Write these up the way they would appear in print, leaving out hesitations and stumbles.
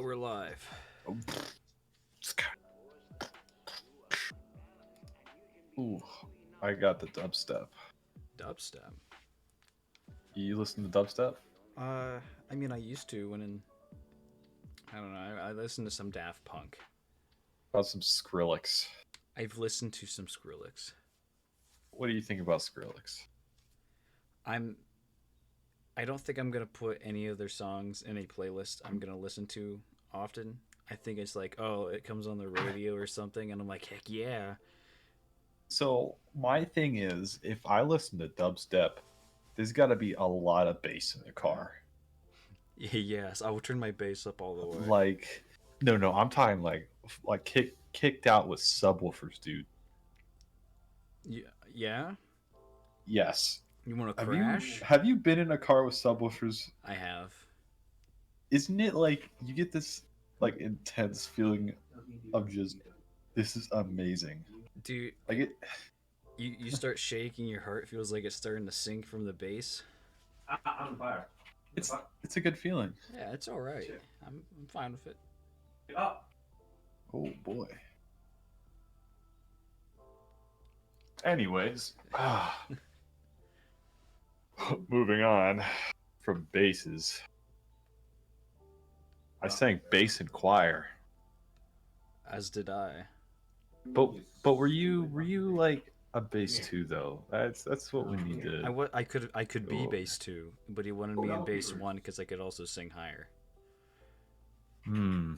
we're live. Ooh, I got the dubstep. Dubstep. You listen to dubstep? I mean, I used to I don't know. I listened to some Daft Punk. About some Skrillex. I've listened to some Skrillex. What do you think about Skrillex? I'm. I don't think I'm gonna put any of their songs in a playlist I'm gonna listen to often. I think it's like, oh, it comes on the radio or something, and I'm like, heck yeah. So my thing is, if I listen to dubstep, there's got to be a lot of bass in the car. Yes, I will turn my bass up all the way. Like, no, I'm talking like kicked out with subwoofers, dude. Yeah. Yes. You want to Have you crash? have you been in a car with subwoofers? I have. Isn't it like you get this like intense feeling of just this is amazing. Dude, Like it. you start shaking. Your heart feels like it's starting to sink from the bass. I'm on fire. It's a good feeling. Yeah, it's all right. I'm fine with it. Get up. Oh boy. Anyways, moving on from basses. I sang bass in choir. As did I. But were you like a bass too though? That's what we need to. I could be Oh. bass 2, but he wanted me in bass 1 because I could also sing higher. Hmm.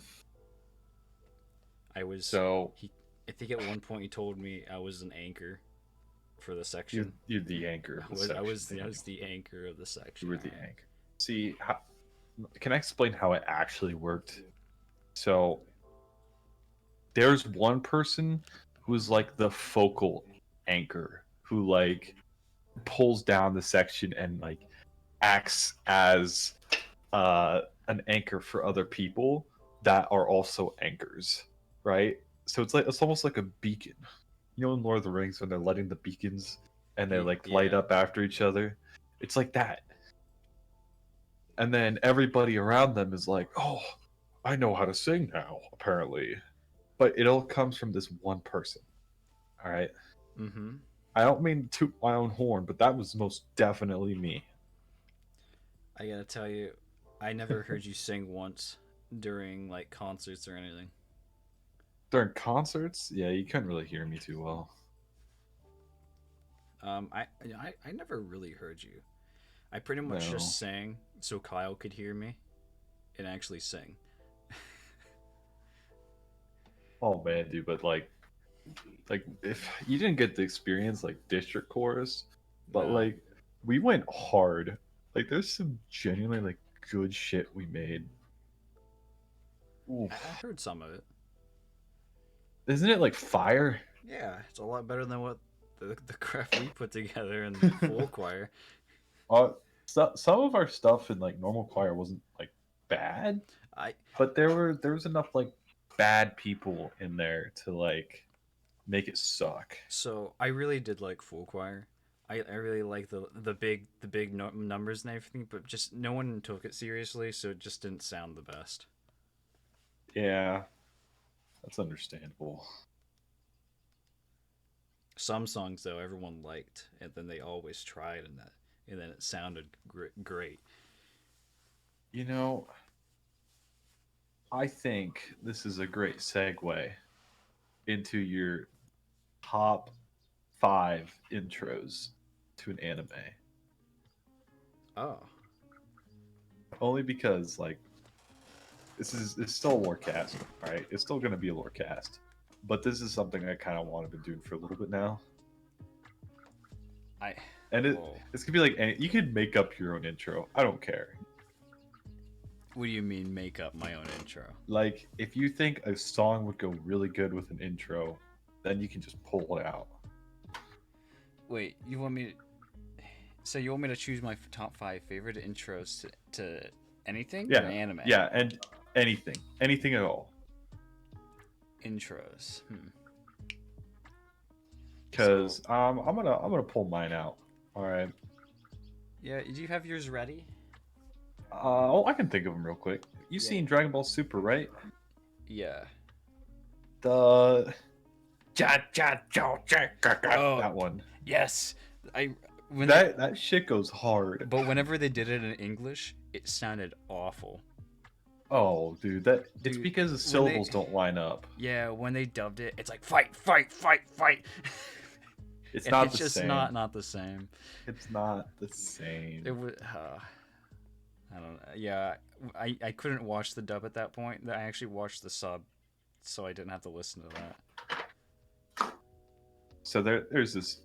I was So I think at one point he told me I was an anchor for the section. you're the anchor. Of the section. I was the anchor of the section. You were the anchor. See, can I explain how it actually worked? So there's one person who's like the focal anchor who like pulls down the section and like acts as an anchor for other people that are also anchors, right? So it's almost like a beacon. You know in Lord of the Rings when they're lighting the beacons and they like light Yeah. up after each other? It's like that. And then everybody around them is like, "Oh, I know how to sing now," apparently. But it all comes from this one person. All right. Mm-hmm. I don't mean to toot my own horn, but that was most definitely me. I gotta tell you, I never heard you sing once during like concerts or anything. During concerts, yeah, you couldn't really hear me too well. I never really heard you. I pretty much No. just sang so Kyle could hear me and actually sing. Oh man, dude, but like if you didn't get the experience like district chorus, but No. like we went hard. Like there's some genuinely like good shit we made. Oof. I heard some of it. Isn't it like fire? Yeah, it's a lot better than what the crap we put together in full choir. Some of our stuff in like normal choir wasn't like bad, I but there was enough like bad people in there to like make it suck. So I really did like full choir. I really like the big numbers and everything, but just no one took it seriously, so it just didn't sound the best. Yeah, that's understandable. Some songs though everyone liked, and then they always tried, and then it sounded great. You know, I think this is a great segue into your top 5 intros to an anime. Oh, Only because like it's still a Lorecast, all right? It's still gonna be a Lorecast, but this is something I kind of want to be doing for a little bit now. And whoa. it's gonna be like you could make up your own intro. I don't care. What do you mean make up my own intro? Like if you think a song would go really good with an intro, then you can just pull it out. Wait, you want me to? So you want me to choose my top 5 favorite intros to anything? Yeah, or anime. Yeah, and anything at all. Intros. Because I'm gonna pull mine out. All right. Yeah, do you have yours ready? Oh, I can think of them real quick. You Yeah. seen Dragon Ball Super, right? Yeah. The Oh, that one. yes. I when That shit goes hard. but whenever they did it in English, it sounded awful. Oh, dude, that it's Dude, because the when they syllables don't line up. yeah, when they dubbed it, it's like fight, fight, fight, fight. It's And not it's the just same. not the same. It's not the same. It was I don't know. Yeah, I couldn't watch the dub at that point. I actually watched the sub, so I didn't have to listen to that. So there's this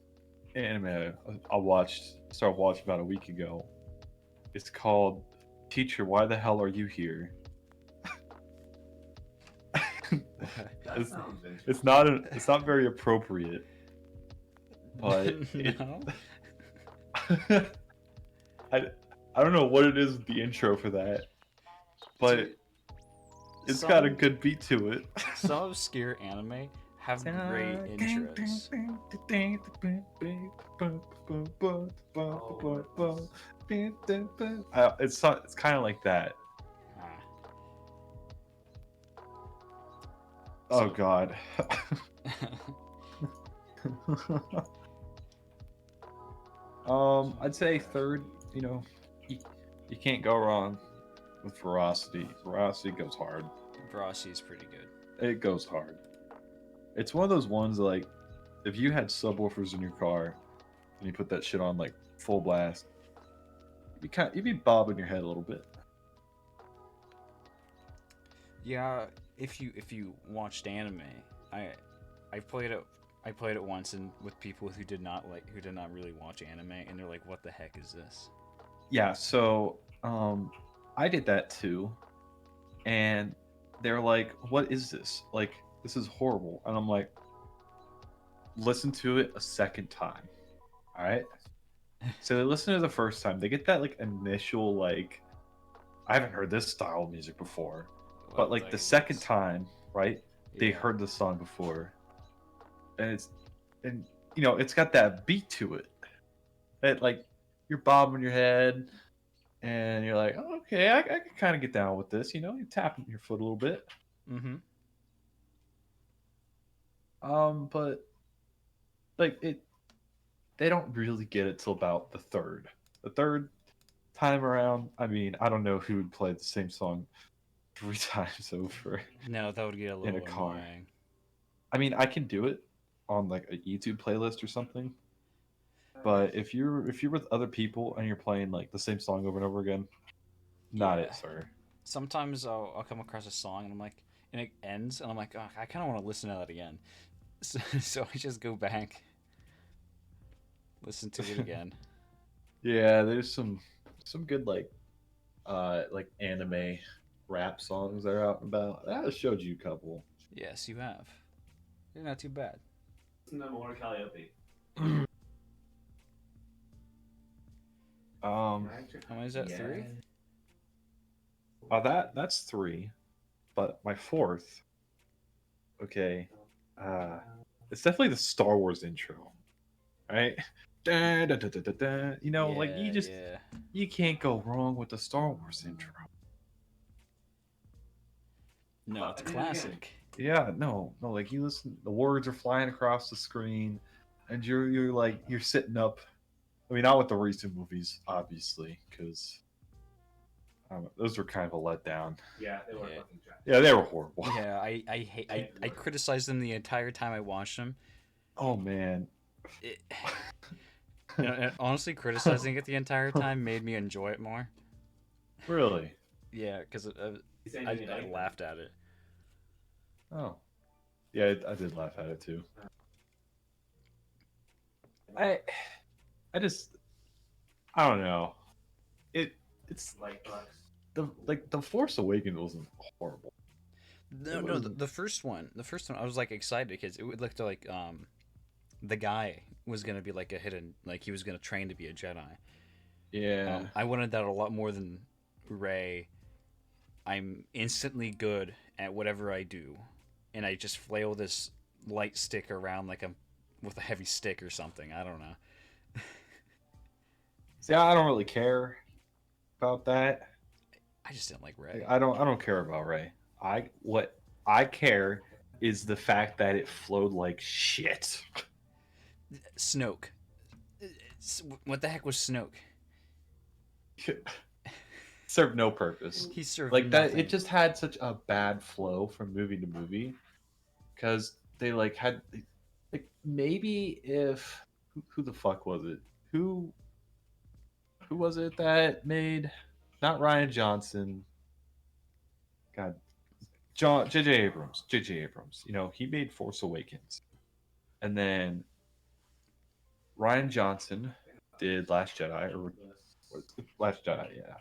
anime started watching about a week ago. It's called Teacher, Why the Hell Are You Here? That it's, sounds interesting. it's not very appropriate, but No. I don't know what it is with the intro for that, but Dude, it's got a some- good beat to it. Some obscure anime have great intros. It's kind of like that. Ah. Oh So- God. I'd say third. You know, you can't go wrong with Veracity. Veracity goes hard. Veracity is pretty good. It goes hard. It's one of those ones like, if you had subwoofers in your car, and you put that shit on like full blast, you'd be bobbing your head a little bit. Yeah, if you watched anime, I played it once and with people who did not really watch anime, and they're like, "What the heck is this?" Yeah, so I did that too, and they're like, "What is this? Like, this is horrible." And I'm like, "Listen to it a second time, all right?" So they listen to it the first time, they get that like initial like, "I haven't heard this style of music before," but What like the is second this? time, right? They Yeah. heard the song before, and you know it's got that beat to it. That like you're bobbing your head, and you're like, oh, okay, I can kind of get down with this. You know, you're tapping your foot a little bit. Mm-hmm. But like they don't really get it till about the third. The third time around, I mean, I don't know who would play the same song 3 times over No, that would get a in little a car. annoying. I mean, I can do it on like a YouTube playlist or something. But if you're with other people and you're playing like the same song over and over again, not Yeah. it, sir. Sometimes I'll come across a song and I'm like, and it ends, and I'm like, oh, I kind of want to listen to that again. So I just go back, listen to it again. Yeah, there's some good like anime rap songs that are out and about. I showed you a couple. Yes, you have. They're not too bad. Listen to more Calliope. How many is that? Yeah. 3? That's 3, but my fourth. Okay, it's definitely the Star Wars intro, right? Da, da, da, da, da, da. You know, like Yeah. you can't go wrong with the Star Wars intro. No, it's a classic. Yeah, no, like you listen, the words are flying across the screen, and you're like you're sitting up. I mean, not with the recent movies, obviously, because those were kind of a letdown. Yeah, they were Yeah. fucking trash. Yeah, they were horrible. Yeah, I criticized them the entire time I watched them. Oh man. It, and honestly, criticizing it the entire time made me enjoy it more. Really? Yeah, because He's saying I you like them. laughed at it. Oh. Yeah, I did laugh at it too. I just I don't know. It's Like Bucks. the Force Awakens wasn't horrible. No, It no, wasn't. the first one, I was like excited because it looked like the guy was gonna be like a hidden, like he was gonna train to be a Jedi. Yeah. I wanted that a lot more than Rey. I'm instantly good at whatever I do, and I just flail this light stick around like I'm with a heavy stick or something. I don't know. See, I don't really care about that. I just didn't like Ray. I don't care about Ray. What I care is the fact that it flowed like shit. Snoke. What the heck was Snoke? Served no purpose. He served Like that, nothing. it just had such a bad flow from movie to movie because they like had like maybe if who the fuck was it? Who was it that made not Ryan Johnson? God, J.J. Abrams. J.J. Abrams. You know, he made Force Awakens, and then Ryan Johnson did Last Jedi or Last Jedi, yeah.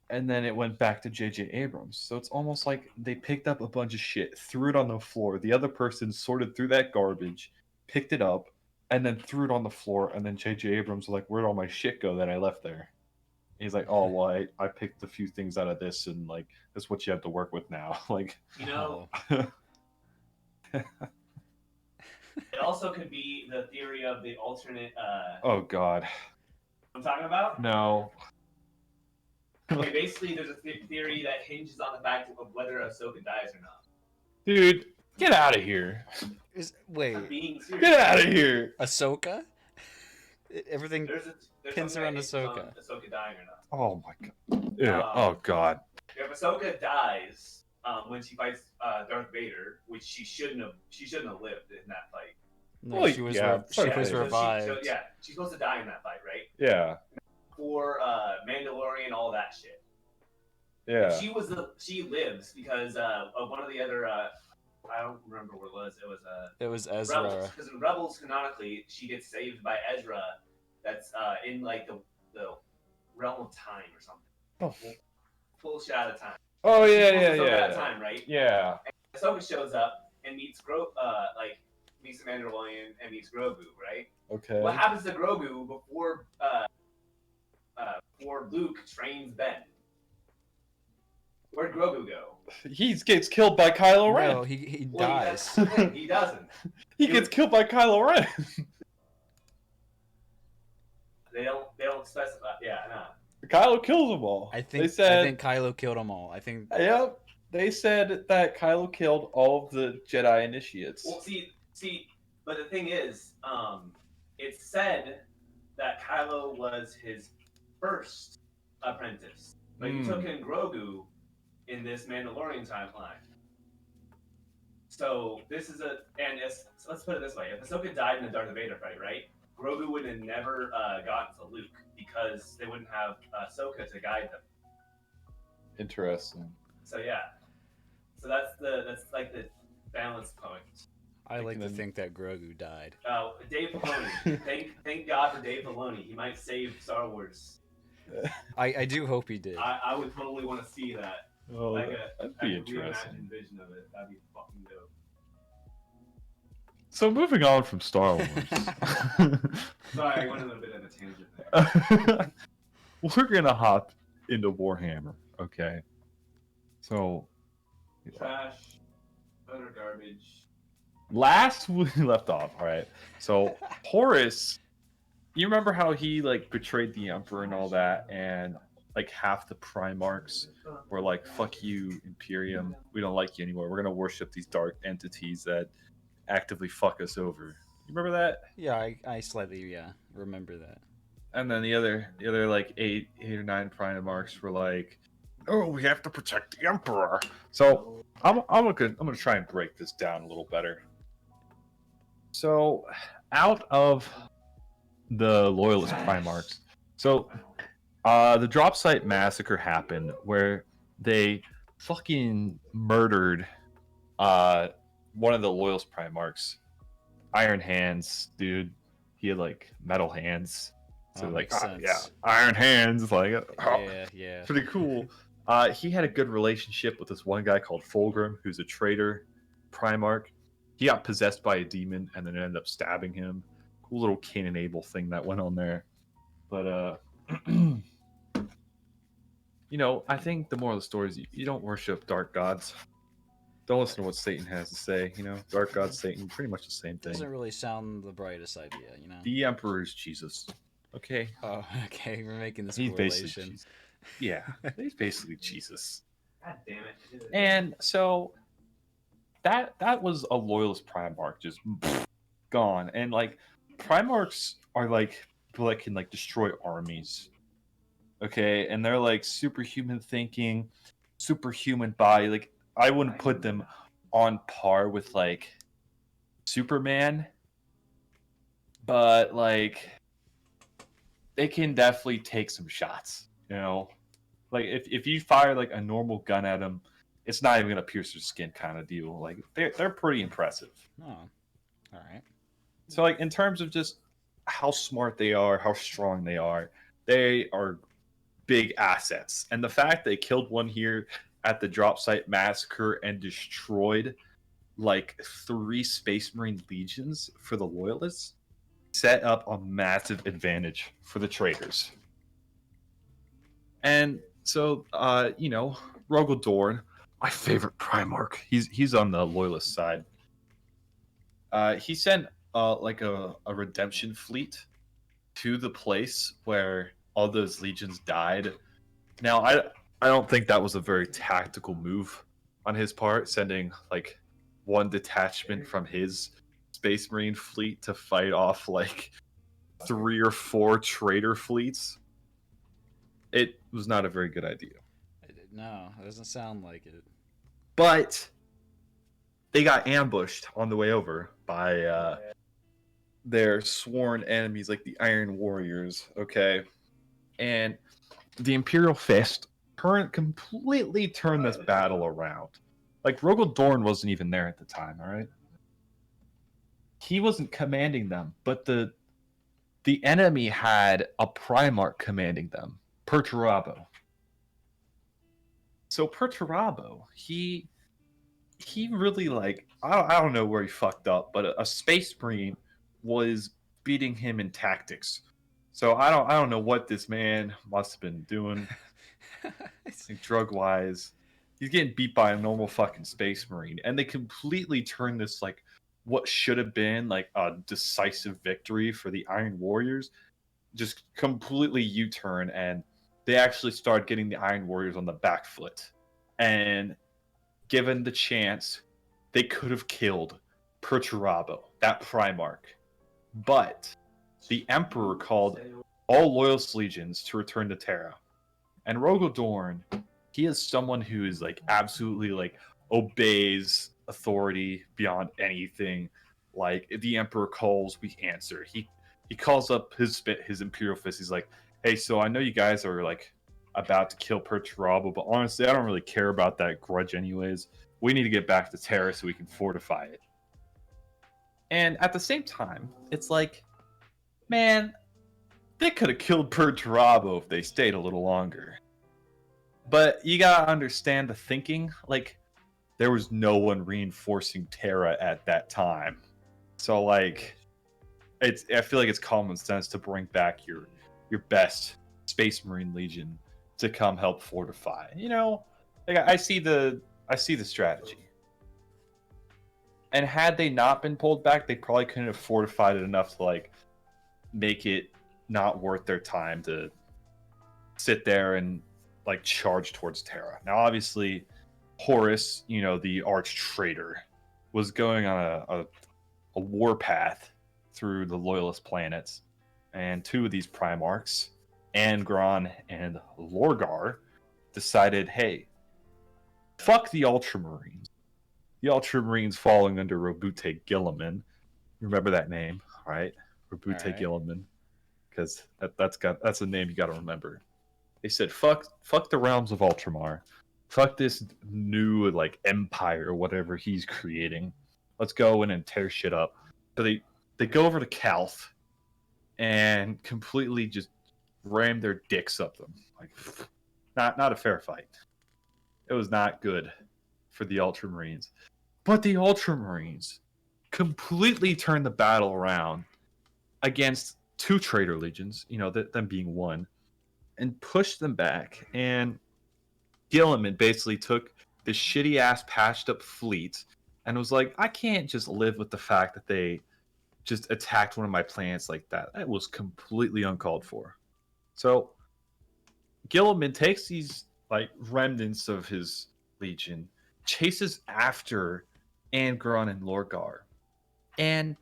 And then it went back to J.J. Abrams. So it's almost like they picked up a bunch of shit, threw it on the floor. The other person sorted through that garbage, picked it up, and then threw it on the floor. And then J.J. Abrams was like, "Where'd all my shit go that I left there?" And he's like, "Oh, well, I picked a few things out of this, and like that's what you have to work with now." Like, You know, Oh. it also could be the theory of the alternate. oh God, I'm talking about. no. Okay, basically, there's a theory that hinges on the fact of whether Ahsoka dies or not. Dude, get out of here. Wait, I'm being serious. Get out of here. Ahsoka? Everything. There's Pins something around that hinges on Ahsoka. Ahsoka dying or not. Oh my God. Yeah. Oh God. If Ahsoka dies when she fights Darth Vader, which she shouldn't have lived in that fight. No, Well, she was yeah, she okay. was So revived. she's supposed to die in that fight, right? Yeah. For Mandalorian, all that shit. Yeah. She lives because of one of the other I don't remember what it was. It was Rebels, Ezra. because in Rebels canonically she gets saved by Ezra. That's in like the realm of time or something. Oh. Full shot of time. Oh She's yeah, supposed yeah, to Ahsoka yeah. At time, right? Yeah. Ahsoka shows up and meets meets the Mandalorian and meets Grogu, right? Okay. What happens to Grogu before Luke trains Ben? Where'd Grogu go? He gets killed by Kylo Ren. No, he Well, dies. that's the thing, he doesn't. He gets killed by Kylo Ren. They don't specify. Yeah, no. Kylo kills them all. I think Kylo killed them all. I think. Yep. They said that Kylo killed all of the Jedi initiates. Well, see, but the thing is, it's said that Kylo was his first apprentice, but you took in Grogu in this Mandalorian timeline. So this is let's put it this way: if Ahsoka died in the Darth Vader fight, right? Grogu would have never gotten to Luke because they wouldn't have Ahsoka to guide them. Interesting. So yeah, so that's like the balance point. I like to think that Grogu died. Dave Filoni. thank God for Dave Filoni. He might save Star Wars. I do hope he did. I would totally want to see that. Oh, Like that'd a be interesting. reimagined vision of it. That'd be fucking dope. So moving on from Star Wars. Sorry, I went on a bit of a tangent there. We're gonna hop into Warhammer, okay? So Trash, utter garbage. last we left off, all right. So Horus, you remember how he like betrayed the Emperor and all that, and like half the Primarchs were like, "Fuck you, Imperium. We don't like you anymore. We're gonna worship these dark entities that actively fuck us over." You remember that? Yeah, I slightly remember that. And then the other like eight or nine Primarchs were like, "Oh, we have to protect the Emperor." So I'm gonna try and break this down a little better. So out of the Loyalist Primarchs, so the drop site massacre happened where they fucking murdered one of the Loyalist Primarchs, Iron Hands, dude. He had like metal hands. So like, makes sense. yeah, Iron Hands, like, Yeah. pretty cool. He had a good relationship with this one guy called Fulgrim, who's a traitor Primarch. He got possessed by a demon and then ended up stabbing him. Cool little Cain and Abel thing that went on there. But you know, I think the moral of the story is you don't worship dark gods. Don't listen to what Satan has to say. You know, dark gods, Satan, pretty much the same thing. Doesn't really sound the brightest idea, you know. The Emperor is Jesus. Okay. Oh, okay. We're making this He's basically correlation. Jesus. Yeah, he's basically Jesus. God damn it. And so that was a loyalist Primarch just gone. And like Primarchs are like people that can like destroy armies. Okay, and they're like superhuman thinking, superhuman body. Like I wouldn't put them on par with like Superman, but like they can definitely take some shots. You know, like if you fire like a normal gun at them, it's not even gonna pierce their skin, kind of deal. Like they're pretty impressive. Oh, all right. So like in terms of just how smart they are, how strong they are big assets. And the fact they killed one here at the drop site massacre and destroyed like 3 Space Marine legions for the Loyalists set up a massive advantage for the traders. And so, Rogel Dorn, my favorite Primarch, he's on the Loyalist side. He sent like a redemption fleet to the place where all those legions died. Now, I don't think that was a very tactical move on his part, sending like one detachment from his Space Marine fleet to fight off like 3 or 4 trader fleets. It was not a very good idea. No, it doesn't sound like it. But they got ambushed on the way over by their sworn enemies, like the Iron Warriors. Okay, and the Imperial Fist completely turned this battle around. Like Rogel Dorn wasn't even there at the time. All right, he wasn't commanding them, but the enemy had a Primarch commanding them, Perturabo. So Perturabo, he really like I don't know where he fucked up, but a Space Marine was beating him in tactics. So I don't know what this man must have been doing, like drug wise. He's getting beat by a normal fucking Space Marine, and they completely turned this like what should have been like a decisive victory for the Iron Warriors, just completely U-turn, and they actually started getting the Iron Warriors on the back foot. And given the chance, they could have killed Perturabo, that Primarch. But the Emperor called all Loyalist legions to return to Terra. And Rogel Dorn, he is someone who is like absolutely like obeys authority beyond anything. Like if the Emperor calls, we answer. He calls up his Imperial Fist. He's like, "Hey, so I know you guys are like about to kill Perturabo, but honestly, I don't really care about that grudge anyways. We need to get back to Terra so we can fortify it." And at the same time, it's like, man, they could have killed Perturabo if they stayed a little longer. But you gotta understand the thinking. Like, there was no one reinforcing Terra at that time. So, like, I feel like it's common sense to bring back your best Space Marine Legion to come help fortify. You know, like I see the strategy. And had they not been pulled back, they probably couldn't have fortified it enough to like make it not worth their time to sit there and like charge towards Terra. Now, obviously, Horus, the arch traitor, was going on a war path through the Loyalist planets, and 2 of these Primarchs, Angron and Lorgar, decided, hey, fuck the Ultramarines. The Ultramarines falling under Robute Gilliman. Remember that name, right? Robute Right. Gilliman, because that's a name you got to remember. They said, fuck the realms of Ultramar. Fuck this new like empire or whatever he's creating. Let's go in and tear shit up. So they go over to Calth and completely just ram their dicks up them. Like, not a fair fight. It was not good for the Ultramarines. But the Ultramarines completely turned the battle around against 2 traitor legions, them being 1, and pushed them back. And Gilliman basically took this shitty ass patched up fleet and was like, I can't just live with the fact that they just attacked one of my planets like that. That was completely uncalled for. So Gilliman takes these like remnants of his legion, chases after Angron and Lorgar, and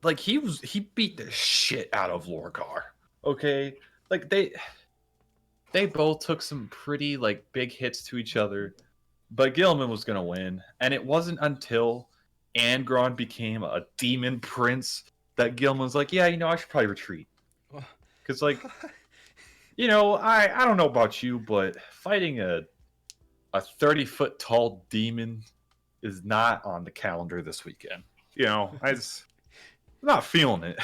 like he beat the shit out of Lorgar. Okay, like they both took some pretty like big hits to each other, but Gilliman was gonna win, and it wasn't until Angron became a demon prince that Gilliman was like, yeah, I should probably retreat because like I don't know about you, but fighting a 30-foot tall demon is not on the calendar this weekend. I'm not feeling it.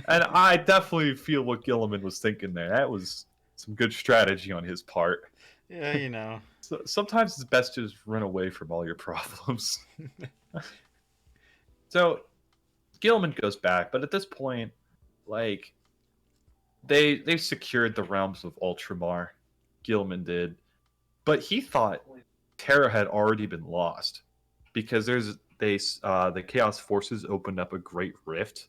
And I definitely feel what Gilliman was thinking there. That was some good strategy on his part. Yeah. So, sometimes it's best to just run away from all your problems. So Gilliman goes back, but at this point, like they've secured the realms of Ultramar. Gilliman did, but he thought Terra had already been lost because the Chaos Forces opened up a great rift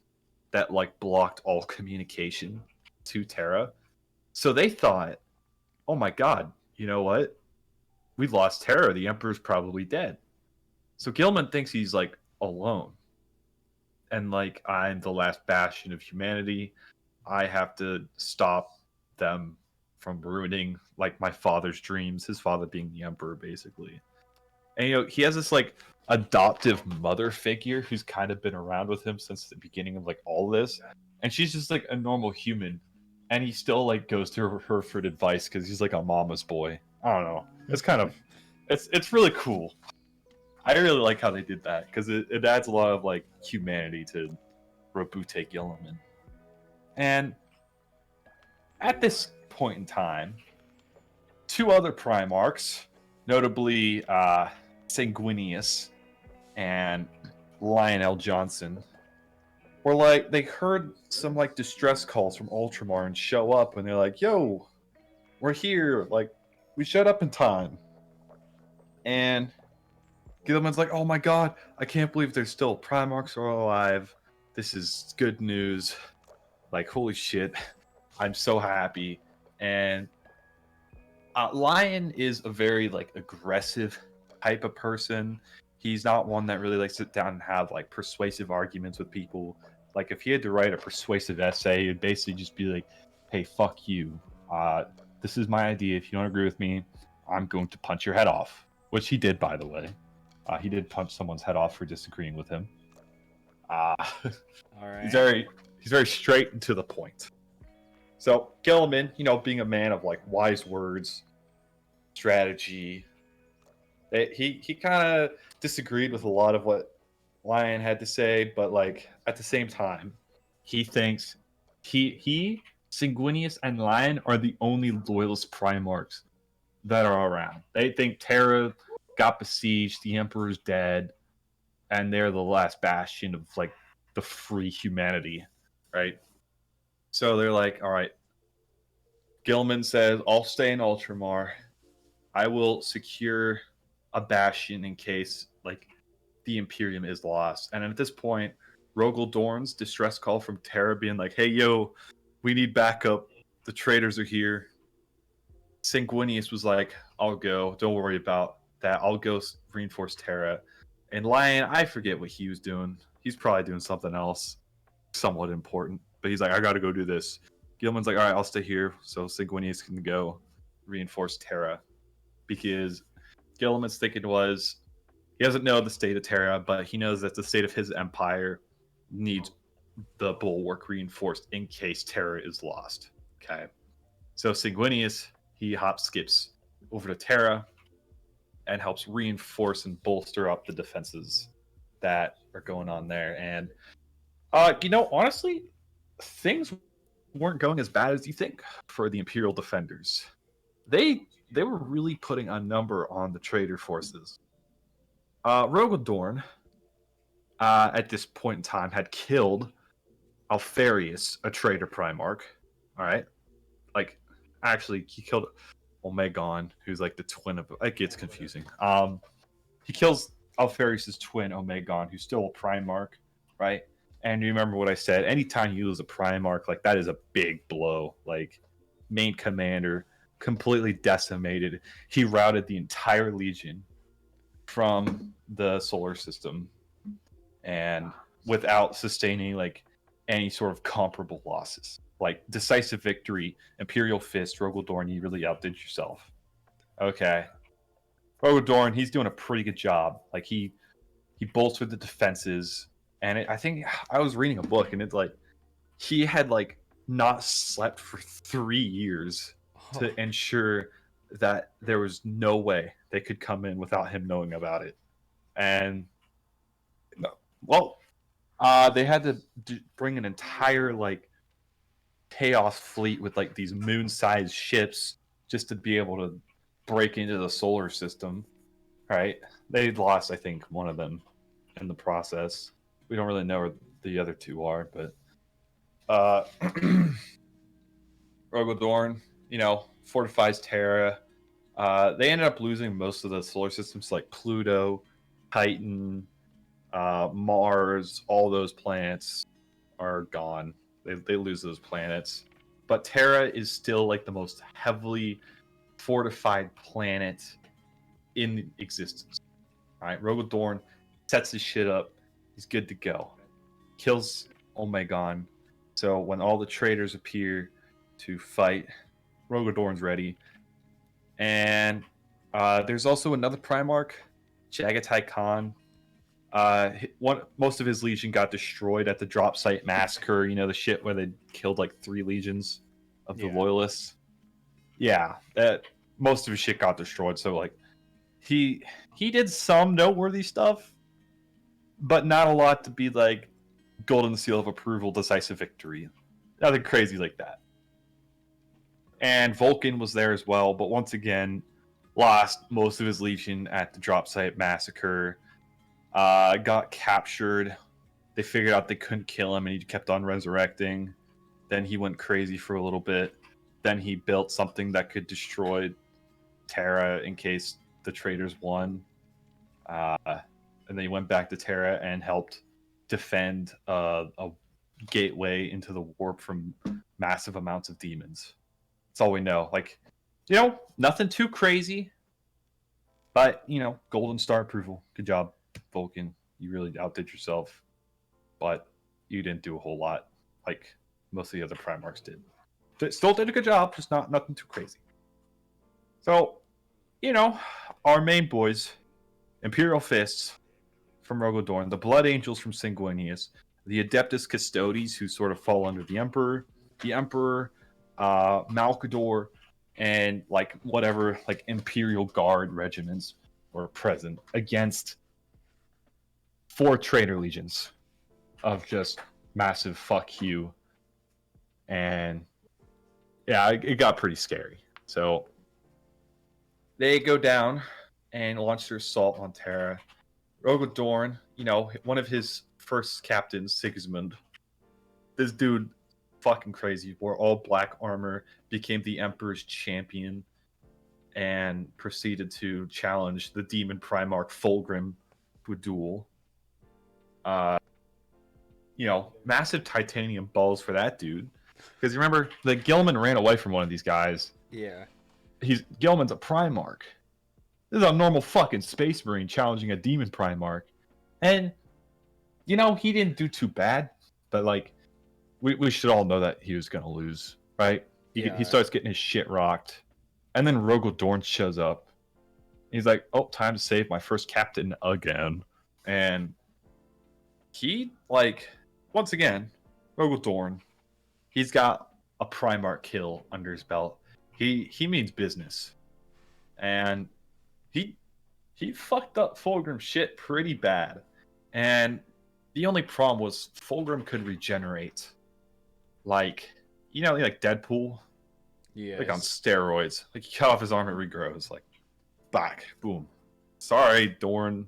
that like blocked all communication to Terra. So they thought, oh my god, you know what? We've lost Terra. The Emperor's probably dead. So Gilman thinks he's like alone. And like, I'm the last bastion of humanity. I have to stop them from ruining like my father's dreams, his father being the Emperor, basically. And he has this like adoptive mother figure who's kind of been around with him since the beginning of like all this, and she's just like a normal human, and he still like goes to her for advice because he's like a mama's boy. I don't know. It's kind of it's really cool. I really like how they did that because it adds a lot of like humanity to Robute Gilliman. And at this point in time, two other Primarchs, notably Sanguinius and Lionel Johnson, were like, they heard some like distress calls from Ultramar and show up, and they're like, yo, we're here, like we showed up in time. And Gilman's like, oh my god, I can't believe there's still Primarchs are alive. This is good news. Like, holy shit, I'm so happy. And Lion is a very like aggressive type of person. He's not one that really likes to sit down and have like persuasive arguments with people. Like if he had to write a persuasive essay, it'd basically just be like, "Hey, fuck you. This is my idea. If you don't agree with me, I'm going to punch your head off." Which he did, by the way. He did punch someone's head off for disagreeing with him. All right. He's very straight and to the point. So Gilliman, being a man of like wise words, strategy, he kind of disagreed with a lot of what Lion had to say, but like at the same time, he thinks he Sanguinius and Lion are the only loyalist Primarchs that are around. They think Terra got besieged, the Emperor's dead, and they're the last bastion of like the free humanity, right? So they're like, all right. Gilman says, I'll stay in Ultramar. I will secure a bastion in case like the Imperium is lost. And at this point, Rogel Dorn's distress call from Terra being like, hey, yo, we need backup. The traitors are here. Sanguinius was like, I'll go. Don't worry about that. I'll go reinforce Terra. And Lion, I forget what he was doing. He's probably doing something else somewhat important. But he's like, I got to go do this. Gilman's like, all right, I'll stay here. So Sanguinius can go reinforce Terra. Because Gilman's thinking was, he doesn't know the state of Terra, but he knows that the state of his empire needs the bulwark reinforced in case Terra is lost. Okay. So Sanguinius, he skips over to Terra and helps reinforce and bolster up the defenses that are going on there. And, honestly, things weren't going as bad as you think for the Imperial defenders. They were really putting a number on the traitor forces. Rogodorn, at this point in time, had killed Alfarius, a traitor Primarch. All right, like actually, he killed Omegon, who's like the twin of. It gets confusing. He kills Alfarius's twin, Omegon, who's still a Primarch, right? And you remember what I said? Anytime you lose a Primarch, like that is a big blow. Like main commander, completely decimated. He routed the entire Legion from the solar system, and without sustaining like any sort of comparable losses. Like decisive victory, Imperial Fist, Rogaldorn, you really outdid yourself. Okay. Rogaldorn, he's doing a pretty good job. Like he bolstered the defenses, and I think I was reading a book, and it's like he had like not slept for 3 years Oh, to ensure that there was no way they could come in without him knowing about it. And well, they had to bring an entire like chaos fleet with like these moon-sized ships just to be able to break into the solar system. Right? They lost, I think, one of them in the process. We don't really know where the other two are, but Rogaldorn, fortifies Terra. They ended up losing most of the solar systems like Pluto, Titan, Mars. All those planets are gone. They lose those planets. But Terra is still like the most heavily fortified planet in existence. All right, Rogaldorn sets his shit up. He's good to go. Kills Omegon. So when all the traitors appear to fight, Rogaldorn's ready. And there's also another Primarch, Jagatai Khan. Most of his legion got destroyed at the drop site massacre. The shit where they killed like 3 legions of the loyalists. Yeah, that most of his shit got destroyed. So like, he did some noteworthy stuff, but not a lot to be like golden seal of approval, decisive victory. Nothing crazy like that. And Vulcan was there as well, but once again, lost most of his legion at the drop site massacre. Got captured. They figured out they couldn't kill him, and he kept on resurrecting. Then he went crazy for a little bit. Then he built something that could destroy Terra in case the traitors won. And then he went back to Terra and helped defend a gateway into the warp from massive amounts of demons. That's all we know. Like, nothing too crazy, but golden star approval. Good job, Vulcan. You really outdid yourself, but you didn't do a whole lot like most of the other Primarchs did. Still did a good job, just nothing too crazy. So, our main boys, Imperial Fists from Rogaldorn, the Blood Angels from Sanguinius, the Adeptus Custodes, who sort of fall under the Emperor, Malcador, and like whatever like Imperial Guard regiments were present against 4 traitor legions of just massive fuck you. And yeah, it got pretty scary. So they go down and launch their assault on Terra. Rogaldorn, one of his first captains, Sigismund, this dude, fucking crazy, wore all black armor, became the Emperor's champion, and proceeded to challenge the demon Primarch Fulgrim to a duel. Massive titanium balls for that dude. Because you remember, the Gilman ran away from one of these guys. yeah. Gilman's a Primarch. This is a normal fucking Space Marine challenging a demon Primarch. And, he didn't do too bad. But, like, we should all know that he was going to lose, right? He starts getting his shit rocked. And then Rogaldorn shows up. He's like, oh, time to save my first captain again. And he, like, once again, Rogaldorn, he's got a Primarch kill under his belt. He means business. And he fucked up Fulgrim's shit pretty bad. And the only problem was Fulgrim could regenerate. Like, like Deadpool? Yeah. Like on steroids. Like, you cut off his arm, it regrows. Like, back. Boom. Sorry, Dorn.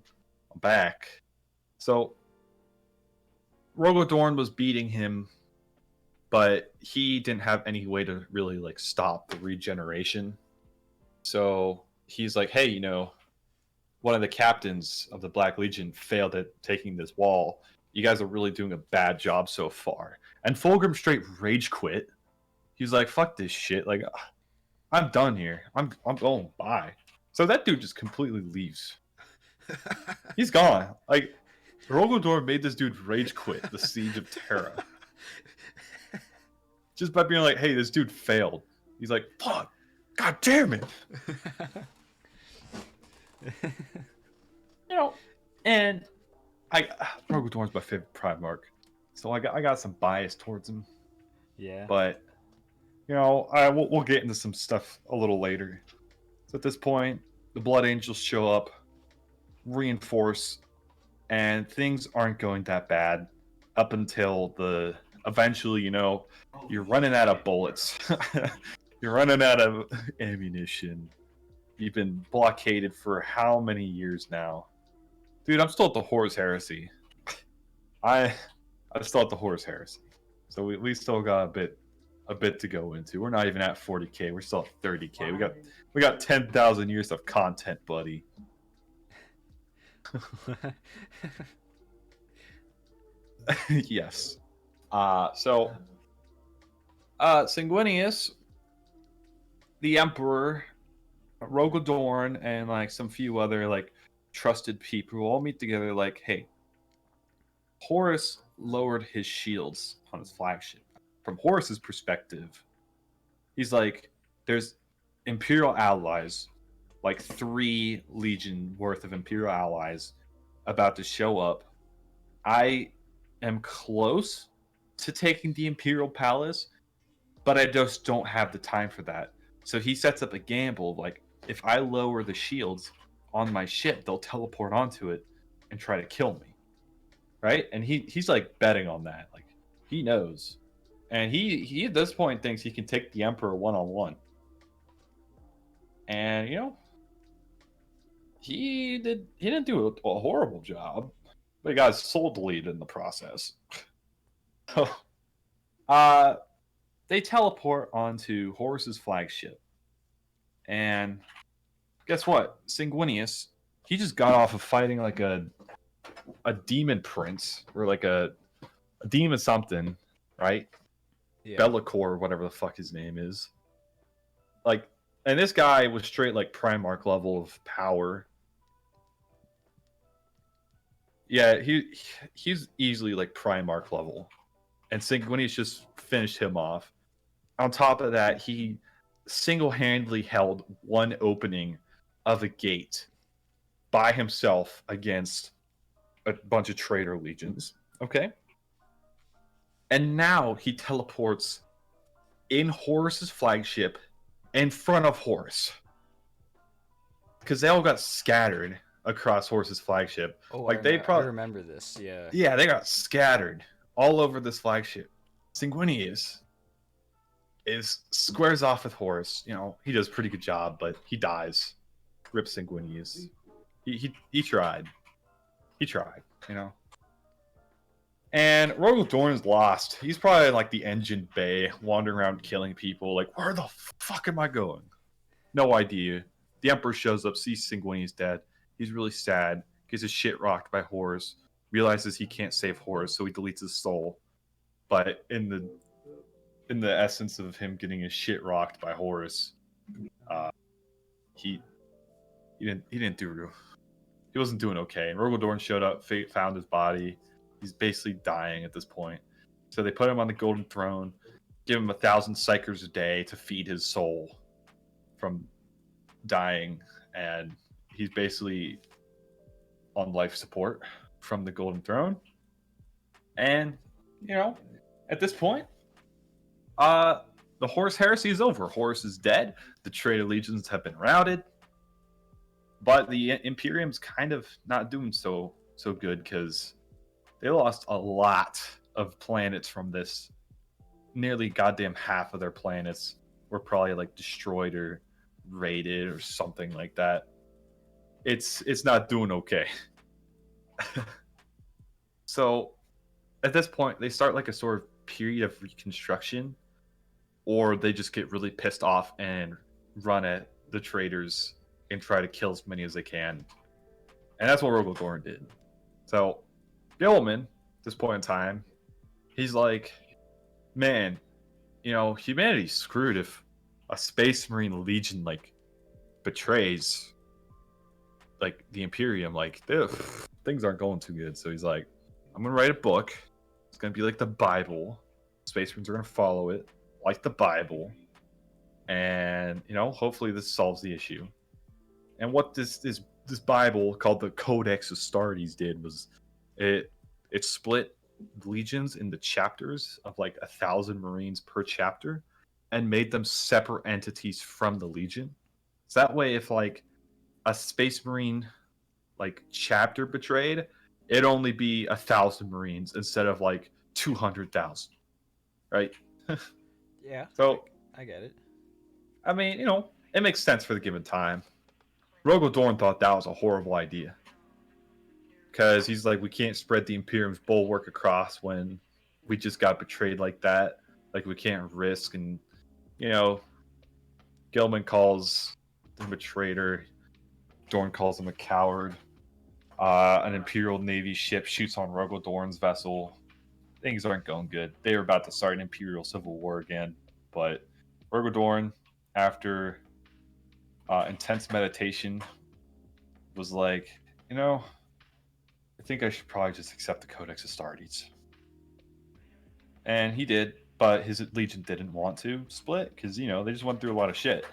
I'm back. So, Rogaldorn was beating him, but he didn't have any way to really, like, stop the regeneration. So, he's like, hey, one of the captains of the Black Legion failed at taking this wall. You guys are really doing a bad job so far. And Fulgrim straight rage quit. He was like, fuck this shit. Like, I'm done here. I'm going. Bye. So that dude just completely leaves. He's gone. Like, Rogodor made this dude rage quit the Siege of Terra. Just by being like, hey, this dude failed. He's like, fuck. God damn it. You know, and Rogodor's my favorite Primarch. So I got some bias towards him. Yeah. But, you know, we'll get into some stuff a little later. So at this point, the Blood Angels show up, reinforce, and things aren't going that bad up until eventually, you know, you're running out of bullets. You're running out of ammunition. You've been blockaded for how many years now? Dude, I'm still at the Horus Heresy. I'm still at the Horus Heresy. So we still got a bit to go into. We're not even at 40K. We're still at 30K. We got 10,000 years of content, buddy. Yes. So Sanguinius, the Emperor, Rogodorn, and like some few other like trusted people all meet together like, hey, Horus lowered his shields on his flagship. From Horus's perspective, he's like, there's Imperial allies, like 3 legion worth of Imperial allies about to show up. I am close to taking the Imperial Palace, but I just don't have the time for that. So he sets up a gamble, like, if I lower the shields on my ship, they'll teleport onto it and try to kill me. Right? And he's like betting on that. Like, he knows. And he at this point thinks he can take the Emperor one-on-one. And, you know, he didn't do a horrible job, but he got his soul deleted in the process. So, they teleport onto Horus's flagship. And guess what? Sanguinius, he just got off of fighting like a demon prince, or like a demon something, right? Yeah. Bellicor, whatever the fuck his name is. Like, and this guy was straight like Primarch level of power. Yeah, he's easily like Primarch level. And Sanguinius just finished him off. On top of that, he single-handedly held one opening of a gate by himself against a bunch of traitor legions. Okay? And now he teleports in Horus's flagship in front of Horus. Because they all got scattered across Horus's flagship. Oh, like I remember this. Yeah. Yeah, they got scattered all over this flagship. Sanguinius squares off with Horus. You know, he does a pretty good job, but he dies. Rip Sanguinius. He tried. He tried, you know. And Rogodorn's lost. He's probably in like the engine bay, wandering around killing people. Like, where the fuck am I going? No idea. The Emperor shows up, sees Sanguinius dead. He's really sad. Gets his shit rocked by Horus. Realizes he can't save Horus, so he deletes his soul. But in the essence of him getting his shit rocked by Horus, he didn't do. He wasn't doing okay. And Rogodorn showed up, found his body. He's basically dying at this point. So they put him on the golden throne, give him 1,000 psychers a day to feed his soul from dying, and he's basically on life support from the golden throne. And, you know, at this point, the Horus Heresy is over. Horus is dead. The traitor legions have been routed. But the Imperium's kind of not doing so good, because they lost a lot of planets from this. Nearly goddamn half of their planets were probably like destroyed or raided or something like that. It's not doing okay. So at this point, they start like a sort of period of reconstruction, or they just get really pissed off and run at the traitors and try to kill as many as they can. And that's what Rogodorn did. So Gilman, at this point in time, he's like, man, you know, humanity's screwed if a Space Marine Legion like betrays like the Imperium, like things aren't going too good. So he's like, I'm gonna write a book. It's gonna be like the Bible. Space Marines are gonna follow it like the Bible, and hopefully this solves the issue. And what this Bible called the Codex Astartes did was it split legions into chapters of like 1,000 Marines per chapter, and made them separate entities from the Legion. So that way, if like a Space Marine like chapter betrayed, it'd only be 1,000 Marines instead of like 200,000, right? Yeah. So I get it. I mean, it makes sense for the given time. Rogo Dorn thought that was a horrible idea because he's like, we can't spread the Imperium's bulwark across when we just got betrayed like that. Like we can't risk, and Gilman calls him a traitor. Dorn calls him a coward. An Imperial Navy ship shoots on Rogo Dorn's vessel. Things aren't going good. They were about to start an Imperial Civil War again, but Rogo Dorn, after intense meditation, was like, I think I should probably just accept the Codex Astartes. And he did, but his Legion didn't want to split because, they just went through a lot of shit.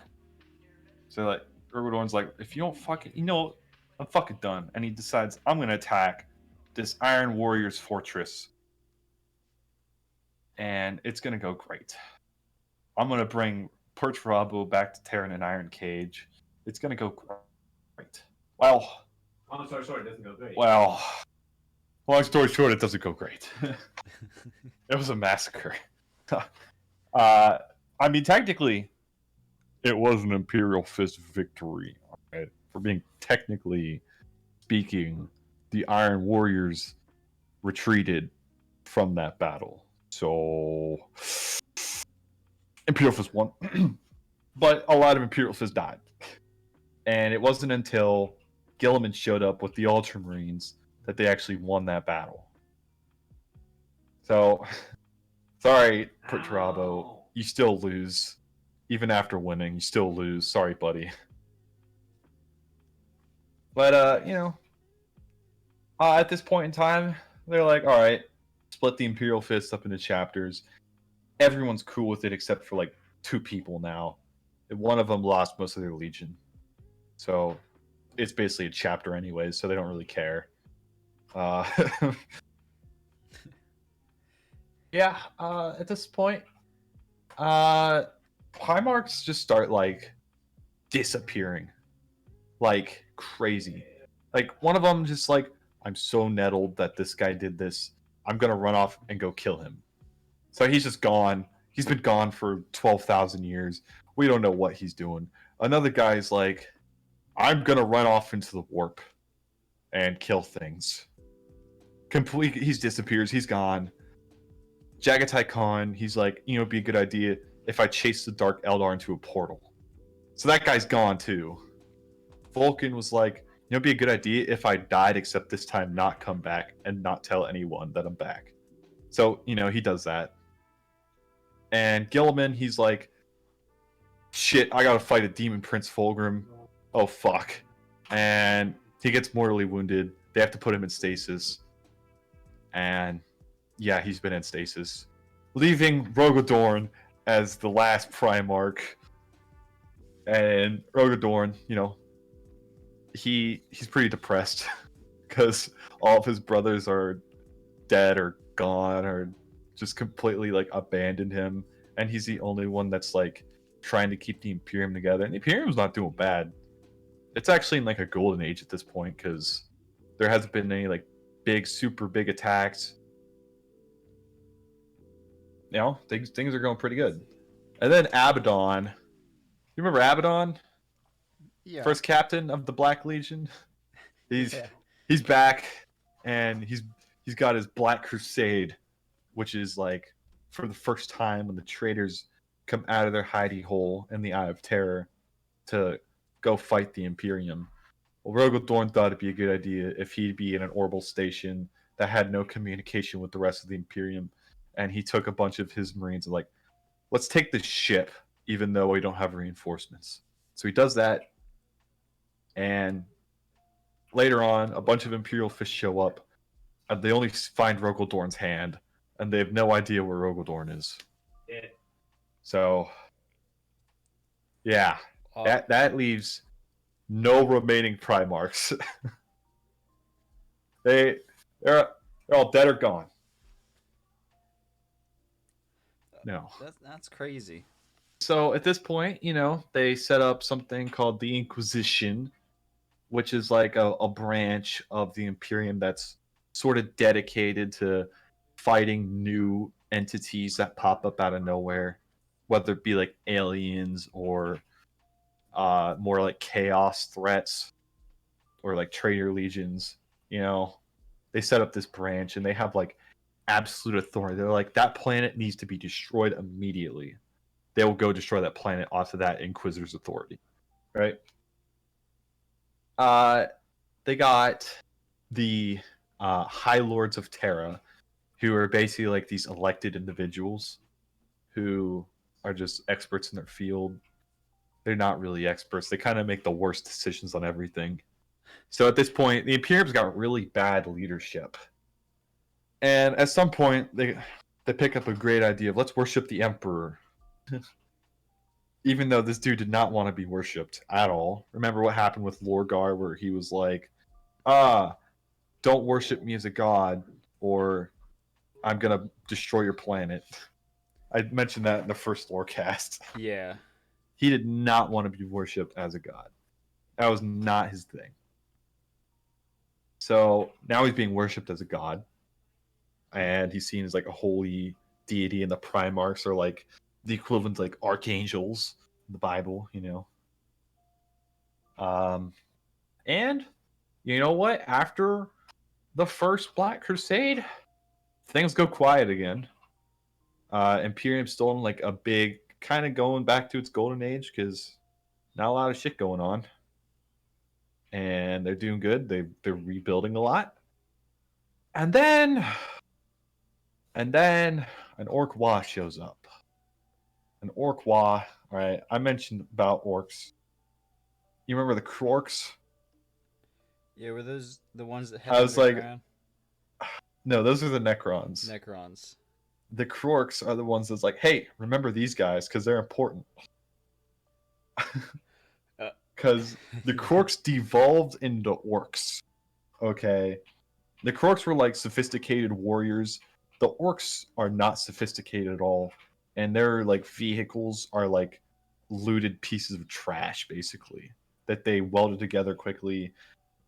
So, like, Rogo Dorn's like, if you don't fucking, I'm fucking done. And he decides, I'm going to attack this Iron Warriors fortress. And it's going to go great. I'm going to bring Perturabo back to Terran and Iron Cage. It's going to go great. Well, long story short, it doesn't go great. Well, long story short, it doesn't go great. It was a massacre. I mean, technically, it was an Imperial Fist victory. Right? For being technically speaking, the Iron Warriors retreated from that battle. So, Imperial Fist won. But a lot of Imperial Fist died. And it wasn't until Gilliman showed up with the Ultramarines that they actually won that battle. So, sorry, Perturabo, you still lose. Even after winning, you still lose. Sorry, buddy. But, at this point in time, they're like, all right, split the Imperial Fist up into chapters. Everyone's cool with it except for, like, 2 people now. And one of them lost most of their Legion. So, it's basically a chapter anyways, so they don't really care. Yeah, at this point, Primarchs just start, like, disappearing. Like, crazy. Like, one of them just like, I'm so nettled that this guy did this. I'm going to run off and go kill him. So he's just gone. He's been gone for 12,000 years. We don't know what he's doing. Another guy's like, I'm going to run off into the warp and kill things. He disappears. He's gone. Jagatai Khan, he's like, it'd be a good idea if I chase the Dark Eldar into a portal. So that guy's gone too. Vulcan was like, it'd be a good idea if I died, except this time not come back and not tell anyone that I'm back. So, he does that. And Gilliman, he's like, shit, I gotta fight a Demon Prince Fulgrim. Oh, fuck. And he gets mortally wounded. They have to put him in stasis. And, yeah, he's been in stasis. Leaving Rogo Dorn as the last Primarch. And Rogo Dorn, he's pretty depressed because all of his brothers are dead or gone or just completely like abandoned him, and he's the only one that's like trying to keep the Imperium together. And the Imperium's not doing bad. It's actually in like a golden age at this point because there hasn't been any like super big attacks. Things are going pretty good. And then Abaddon. You remember Abaddon? Yeah. First captain of the Black Legion. He's back, and he's got his Black Crusade, which is like for the first time when the traitors come out of their hidey hole in the Eye of Terror to go fight the Imperium. Well, Rogo Dorn thought it'd be a good idea if he'd be in an orbital station that had no communication with the rest of the Imperium, and he took a bunch of his Marines and like, let's take this ship even though we don't have reinforcements. So he does that, and later on, a bunch of Imperial fish show up, and they only find Rogaldorn's hand, and they have no idea where Rogaldorn is. Yeah. So, yeah, Oh, that leaves no remaining Primarchs. they're all dead or gone. No. that's crazy. So at this point, they set up something called the Inquisition, which is like a branch of the Imperium that's sort of dedicated to fighting new entities that pop up out of nowhere, whether it be like aliens or more like chaos threats or like traitor legions. They set up this branch and they have like absolute authority. They're like, that planet needs to be destroyed immediately. They will go destroy that planet off of that Inquisitor's authority, right? They got the High Lords of Terra, who are basically like these elected individuals who are just experts in their field. They're not really experts. They kind of make the worst decisions on everything. So at this point, the Imperium's got really bad leadership. And at some point, they pick up a great idea of let's worship the Emperor. Even though this dude did not want to be worshipped at all. Remember what happened with Lorgar, where he was like, don't worship me as a god, or I'm going to destroy your planet. I mentioned that in the first Lorecast. Yeah. He did not want to be worshipped as a god. That was not his thing. So now he's being worshipped as a god. And he's seen as like a holy deity, and the Primarchs are like the equivalent to like archangels in the Bible, And you know what? After the first Black Crusade, things go quiet again. Imperium's still in like a big kind of going back to its golden age because not a lot of shit going on. And they're doing good. They're rebuilding a lot. And then an Orc-Wa shows up. An Orc-Wa, right? I mentioned about orcs. You remember the Krorks? Yeah, were those the ones that I head was like, underground? no, those are the Necrons. Necrons. The Krorks are the ones that's like, hey, remember these guys because they're important. Because the Krorks devolved into orcs. Okay. The Krorks were like sophisticated warriors. The orcs are not sophisticated at all. And their like vehicles are like looted pieces of trash, basically. That they welded together quickly,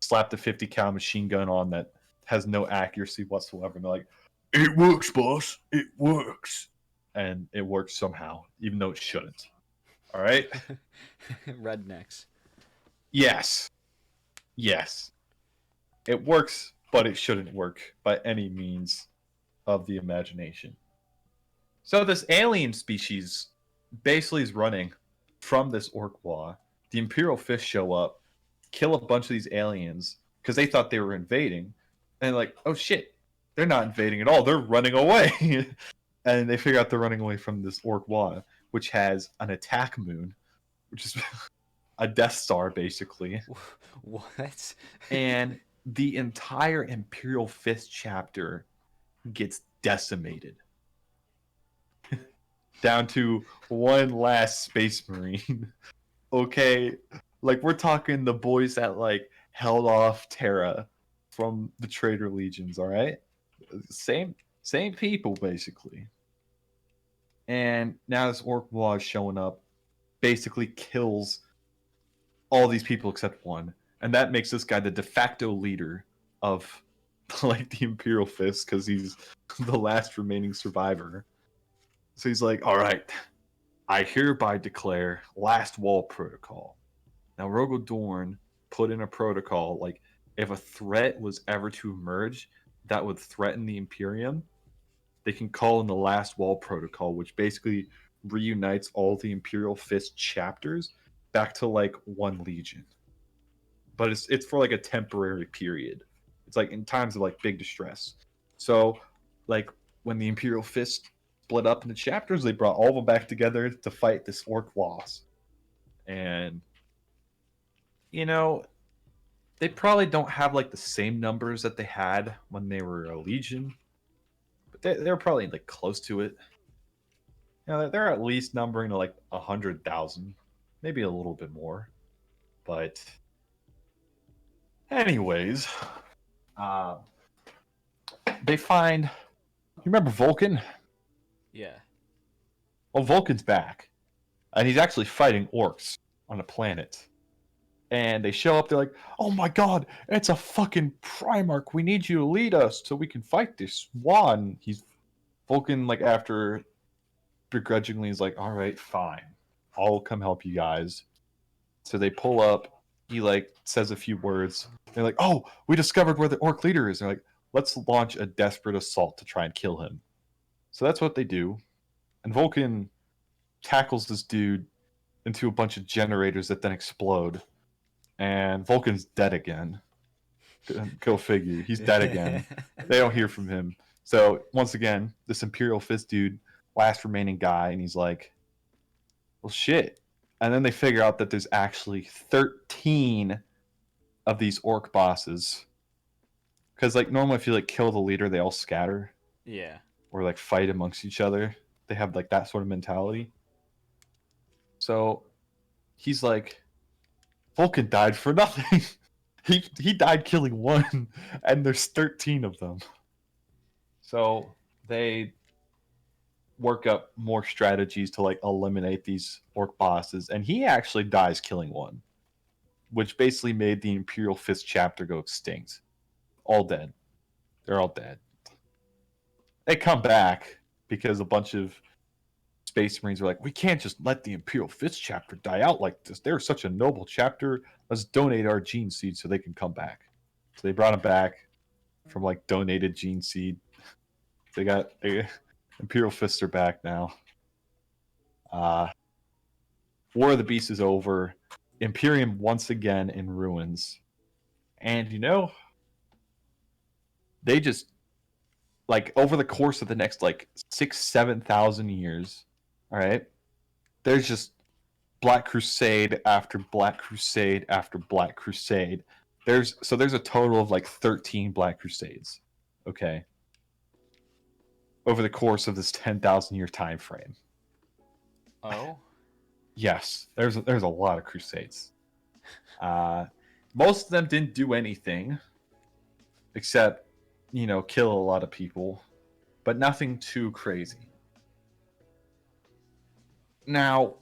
slapped a 50 cal machine gun on that has no accuracy whatsoever. And they're like, it works, boss. It works. And it works somehow, even though it shouldn't. All right? Rednecks. Yes. Yes. It works, but it shouldn't work by any means of the imagination. So this alien species basically is running from this Orc-Wa. The Imperial fish show up, kill a bunch of these aliens because they thought they were invading. And like, oh shit, they're not invading at all. They're running away. And they figure out they're running away from this Orc-Wa, which has an attack moon, which is a Death Star, basically. What? And the entire Imperial Fist chapter gets decimated. Down to one last Space Marine. Okay, like we're talking the boys that like held off Terra from the Traitor Legions, all right? Same people, basically. And now this Orc-Wa is showing up, basically kills all these people except one. And that makes this guy the de facto leader of like the Imperial Fist because he's the last remaining survivor. So he's like, all right, I hereby declare last wall protocol. Now Rogaldorn put in a protocol like if a threat was ever to emerge that would threaten the Imperium, they can call in the last wall protocol, which basically reunites all the Imperial Fist chapters back to like one legion. But it's for like a temporary period. It's like in times of like big distress. So like when the Imperial Fist split up into chapters. They brought all of them back together to fight this orc boss. And, you know, they probably don't have like the same numbers that they had when they were a legion, but they're probably like close to it. You know, they're at least numbering to like 100,000, maybe a little bit more. But, anyways, uh, they find. You remember Vulcan? Yeah. Well, Vulcan's back, and he's actually fighting orcs on a planet. And they show up. They're like, "Oh my god, it's a fucking Primarch. We need you to lead us so we can fight this one." He's Vulcan, like after begrudgingly, is like, "All right, fine, I'll come help you guys." So they pull up. He like says a few words. They're like, "Oh, we discovered where the orc leader is." They're like, "Let's launch a desperate assault to try and kill him." So that's what they do. And Vulcan tackles this dude into a bunch of generators that then explode. And Vulcan's dead again. Go figure. He's dead again. They don't hear from him. So once again, this Imperial Fist dude, last remaining guy, and he's like, well, shit. And then they figure out that there's actually 13 of these orc bosses. Because like normally if you like kill the leader, they all scatter. Yeah. Or like fight amongst each other. They have like that sort of mentality. So he's like, Vulcan died for nothing. he died killing one, and there's 13 of them. So they work up more strategies to like eliminate these orc bosses, and he actually dies killing one, which basically made the Imperial Fist chapter go extinct. All dead. They're all dead. They come back because a bunch of Space Marines are like, we can't just let the Imperial Fist chapter die out like this. They're such a noble chapter. Let's donate our gene seed so they can come back. So they brought them back from like donated gene seed. Imperial Fists are back now. War of the Beast is over. Imperium once again in ruins. And you know, they just like over the course of the next like 7,000 years, all right, there's just Black Crusade after Black Crusade after Black Crusade. There's a total of like 13 Black Crusades. Okay. Over the course of this 10,000 year time frame. Oh. Yes, there's a lot of crusades. Most of them didn't do anything except, you know, kill a lot of people, but nothing too crazy. Now,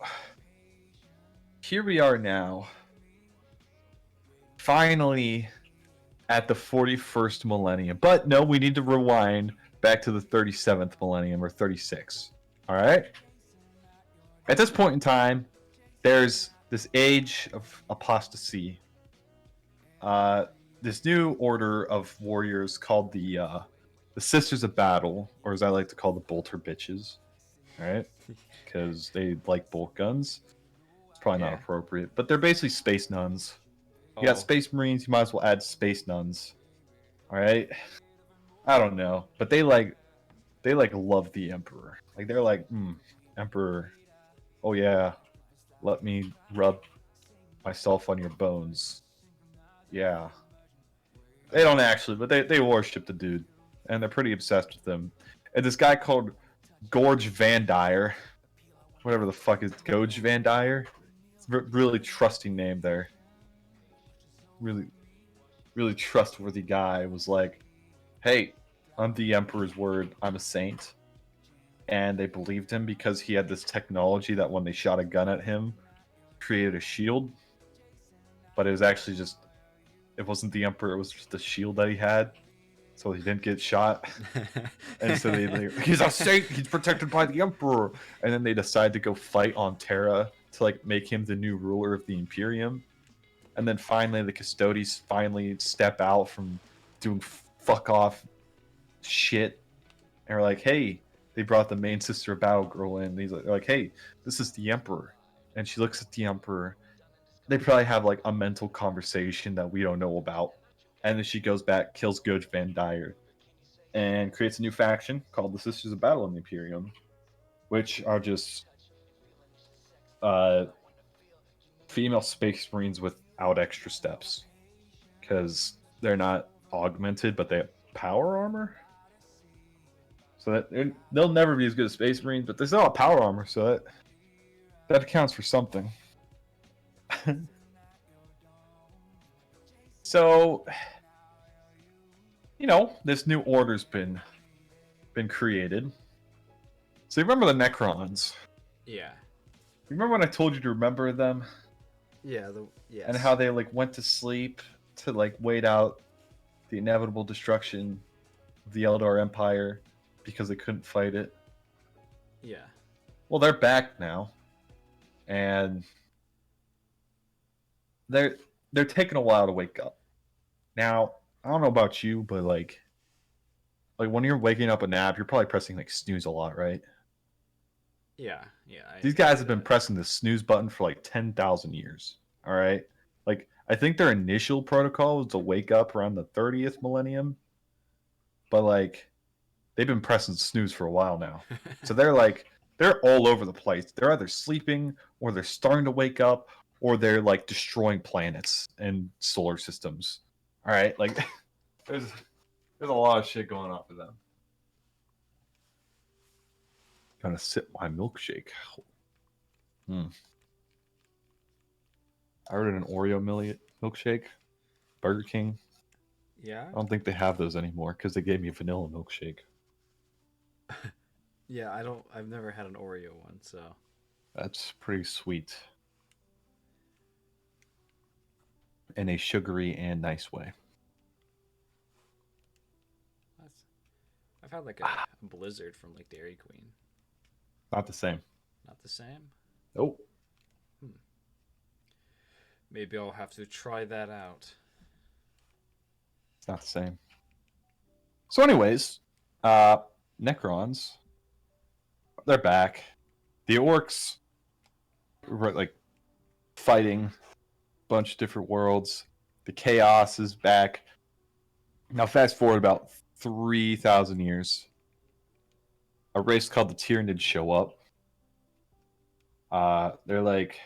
here we are now, finally at the 41st millennium. But no, we need to rewind back to the 37th millennium, or 36. All right? At this point in time, there's this age of apostasy. This new order of warriors called the Sisters of Battle, or as I like to call the Bolter Bitches. All right? Because they like bolt guns. It's probably not appropriate, but they're basically space nuns. You got Space Marines, you might as well add Space Nuns. All right? I don't know, but they love the Emperor. Like they're like, Emperor, oh yeah, let me rub myself on your bones. Yeah. They don't actually, but they worship the dude, and they're pretty obsessed with him. And this guy called Gorge Van Dyer, whatever the fuck is Goge Van Dyer? It's a really trusting name there. Really, really trustworthy guy was like, hey, I'm the Emperor's word. I'm a saint. And they believed him because he had this technology that when they shot a gun at him, created a shield. But it was actually just, it wasn't the Emperor, it was just the shield that he had. So he didn't get shot. And so he's a saint, he's protected by the Emperor. And then they decide to go fight on Terra to like make him the new ruler of the Imperium. And then finally the Custodes finally step out from doing fuck off shit. And are like, hey, they brought the main Sister of Battle girl in. And they're like, hey, this is the Emperor. And she looks at the Emperor. They probably have like a mental conversation that we don't know about. And then she goes back, kills Goge Van Dyer, and creates a new faction called the Sisters of Battle in the Imperium. which are just female space marines without extra steps, because they're not augmented, but they have power armor. So that they'll never be as good as space marines, but they still have power armor, so that accounts for something. So, this new order's been created. So you remember the Necrons? Yeah. You remember when I told you to remember them? Yeah. Yes. And how they went to sleep to wait out the inevitable destruction of the Eldar Empire because they couldn't fight it. Yeah. Well, they're back now, and they're taking a while to wake up. Now, I don't know about you, but like when you're waking up a nap, you're probably pressing snooze a lot, right? Yeah. These guys have been pressing the snooze button for 10,000 years. All right, I think their initial protocol was to wake up around the 30th millennium, but they've been pressing snooze for a while now. So they're all over the place. They're either sleeping, or they're starting to wake up, or they're destroying planets and solar systems. All right, there's a lot of shit going on for them. Gonna sip my milkshake. I ordered an Oreo milkshake, Burger King. Yeah. I don't think they have those anymore because they gave me a vanilla milkshake. Yeah, I've never had an Oreo one, so That's pretty sweet. In a sugary and nice way. I've had a Blizzard from Dairy Queen. Not the same. Not the same? Nope. Maybe I'll have to try that out. It's not the same. So anyways, Necrons, they're back. The orcs were fighting a bunch of different worlds. The chaos is back. Now fast forward about 3,000 years. A race called the Tyranids show up. They're like,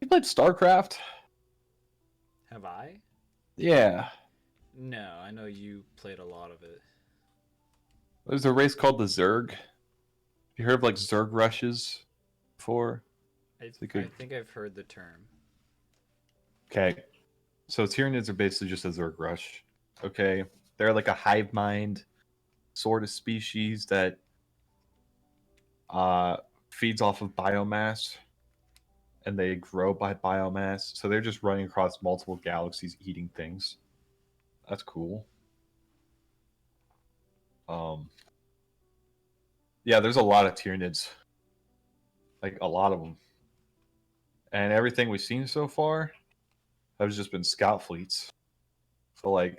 you played StarCraft? Have I? Yeah. No, I know you played a lot of it. There's a race called the Zerg. You heard of Zerg rushes before? I think I've heard the term. Okay. So Tyranids are basically just a Zerg rush. Okay. They're a hive mind sort of species that feeds off of biomass, and they grow by biomass. So they're just running across multiple galaxies eating things. That's cool. Yeah, there's a lot of Tyranids. A lot of them. And everything we've seen so far has just been scout fleets. So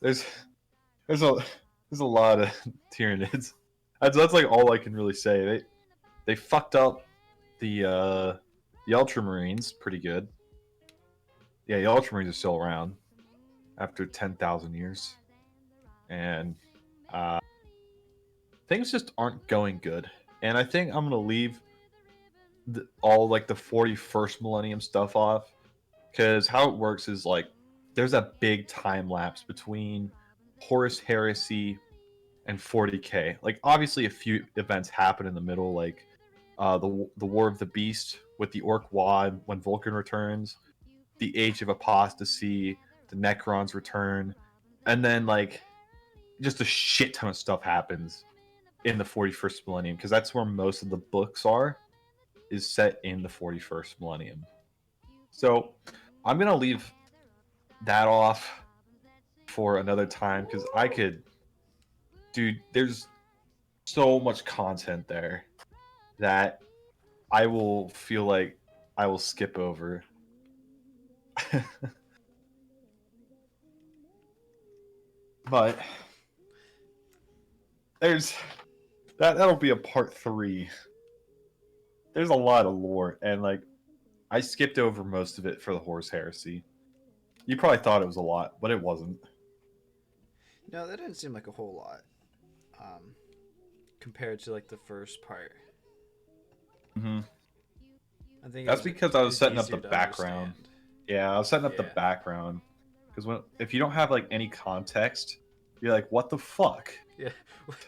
there's a lot of Tyranids. That's all I can really say. They fucked up the Ultramarines pretty good. Yeah, the Ultramarines are still around after 10,000 years, and things just aren't going good. And I think I'm gonna leave all the 41st millennium stuff off, because how it works is there's a big time lapse between Horus Heresy and 40k. Obviously a few events happen in the middle, the War of the Beast with the Orc Wad when Vulcan returns, the Age of Apostasy, the Necrons return, and then just a shit ton of stuff happens in the 41st millennium, because that's where most of the books is set in the 41st millennium. So I'm gonna leave that off for another time, because there's so much content there that I will feel like I will skip over. But that'll be a part 3. There's a lot of lore, and I skipped over most of it for the Horus Heresy. You probably thought it was a lot, but it wasn't. No, that didn't seem like a whole lot. compared to like the first part. Hmm. I think That's because I was it's setting up the easier to background. understand. Yeah, I was setting up the Yeah. background because if you don't have like any context, you're like, what the fuck? Yeah.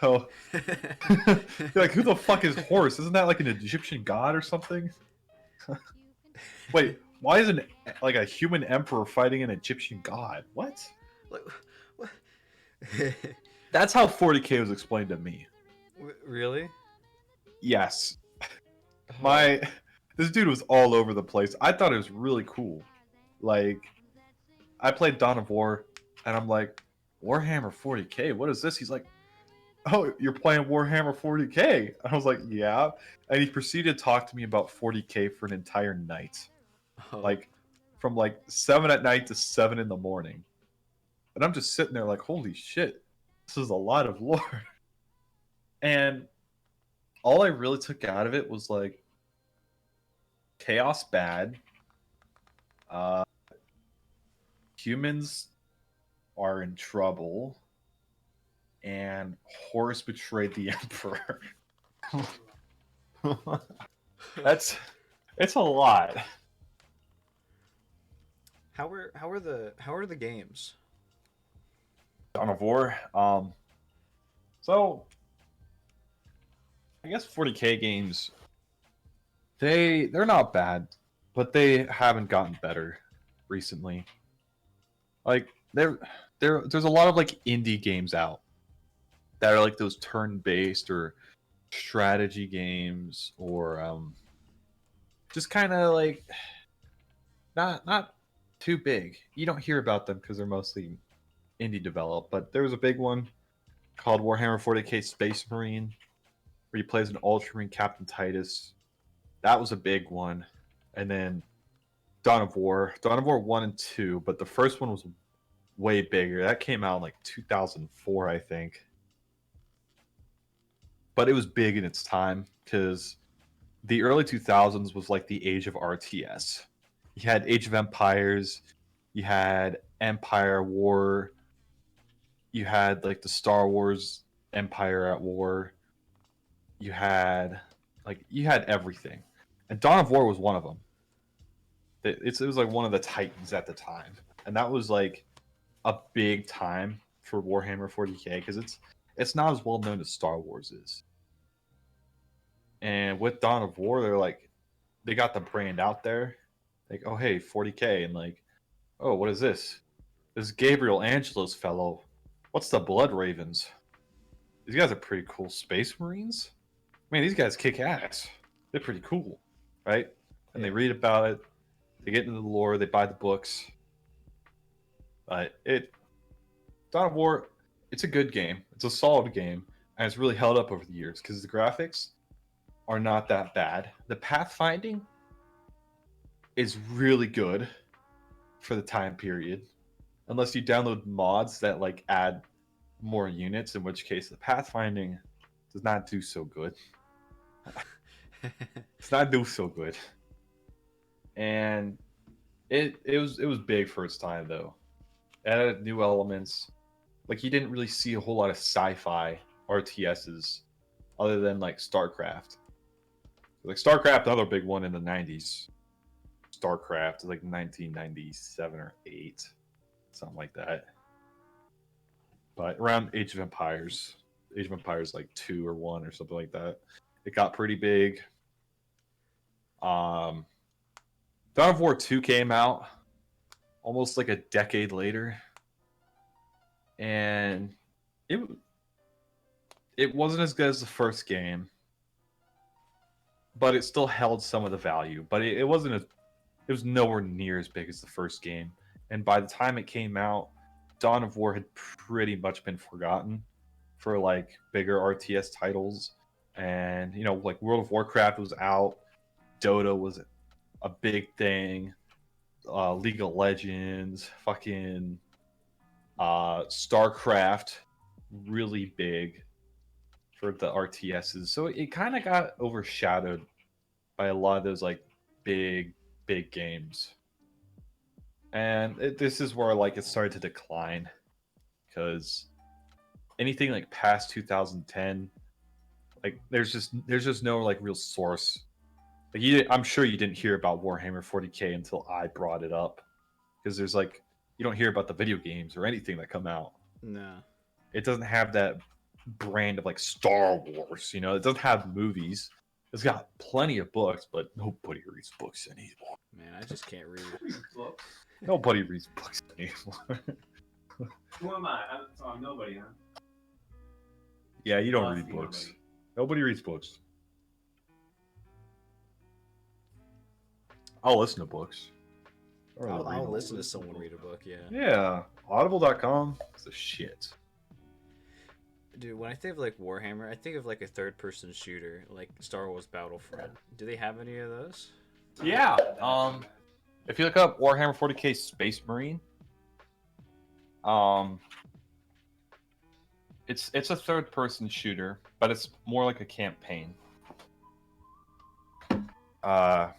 So you're like, who the fuck is Horus? Isn't that like an Egyptian god or something? Wait, why is like a human emperor fighting an Egyptian god? What? Like, what? That's how 40K was explained to me. Really? Yes, Oh. my this dude was all over the place. I thought it was really cool. Like, I played Dawn of War, and I'm like, Warhammer 40K. What is this? He's like, oh, you're playing Warhammer 40K. I was like, yeah. And he proceeded to talk to me about 40K for an entire night, Oh. like from like 7 at night to 7 in the morning. And I'm just sitting there like, holy shit, this is a lot of lore. And all I really took out of it was like, chaos bad. Uh, humans are in trouble, and Horus betrayed the Emperor. That's it's a lot. How are the games? Dawn of War. So I guess 40K games they're not bad, but they haven't gotten better recently. Like there's a lot of like indie games out that are like those turn-based or strategy games or just kind of like not too big. You don't hear about them because they're mostly indie developed. But there was a big one called Warhammer 40K Space Marine, where he plays an Ultramarine Captain Titus. That was a big one. And then Dawn of War 1 and 2, but the first one was way bigger. That came out in like 2004, I think. But it was big in its time because the early 2000s was like the age of RTS. You had Age of Empires, you had Empire War, you had like the Star Wars Empire at War, you had everything, and Dawn of War was one of them. It was like one of the titans at the time, and that was like a big time for Warhammer 40K because it's not as well known as Star Wars is. And with Dawn of War, they got the brand out there, like, oh hey, 40K, and like, oh, what is this? This Gabriel Angelo's fellow. What's the Blood Ravens? These guys are pretty cool space marines. Man, these guys kick ass. They're pretty cool, right? And they Yeah. read about it. They get into the lore. They buy the books. But Dawn of War, it's a good game. It's a solid game, and it's really held up over the years because the graphics are not that bad. The pathfinding is really good for the time period, unless you download mods that like add more units, in which case the pathfinding does not do so good. It's not do so good. And it was big for its time though. It added new elements. Like you didn't really see a whole lot of sci-fi RTSs other than like StarCraft. Like StarCraft, another big one in the 90s. StarCraft is like 1997 or 8, something like that. But around Age of Empires like 2 or 1 or something like that, it got pretty big. Um, Dawn of War 2 came out almost like a decade later, and it it wasn't as good as the first game, but it still held some of the value. But it wasn't as it was nowhere near as big as the first game. And by the time it came out, Dawn of War had pretty much been forgotten for like bigger RTS titles. And like World of Warcraft was out, Dota was a big thing, League of Legends, fucking StarCraft, really big for the RTSs. So it kind of got overshadowed by a lot of those like big games. And this is where like it started to decline because anything like past 2010, Like there's just no like real source. Like I'm sure you didn't hear about Warhammer 40K until I brought it up, because there's like you don't hear about the video games or anything that come out. No. It doesn't have that brand of like Star Wars, you know. It doesn't have movies. It's got plenty of books, but nobody reads books anymore. Man, I just can't read. Books. Nobody reads books anymore. Who am I? I'm nobody, huh? Yeah, you don't Must read be books. nobody. Nobody reads books. I'll listen to books. I don't really read I'll them. listen to someone read a book, yeah. Yeah, Audible.com is the shit. Dude, when I think of like Warhammer, I think of like a third-person shooter, like Star Wars Battlefront. Do they have any of those? Yeah. If you look up Warhammer 40K Space Marine, it's a third-person shooter, but it's more like a campaign. That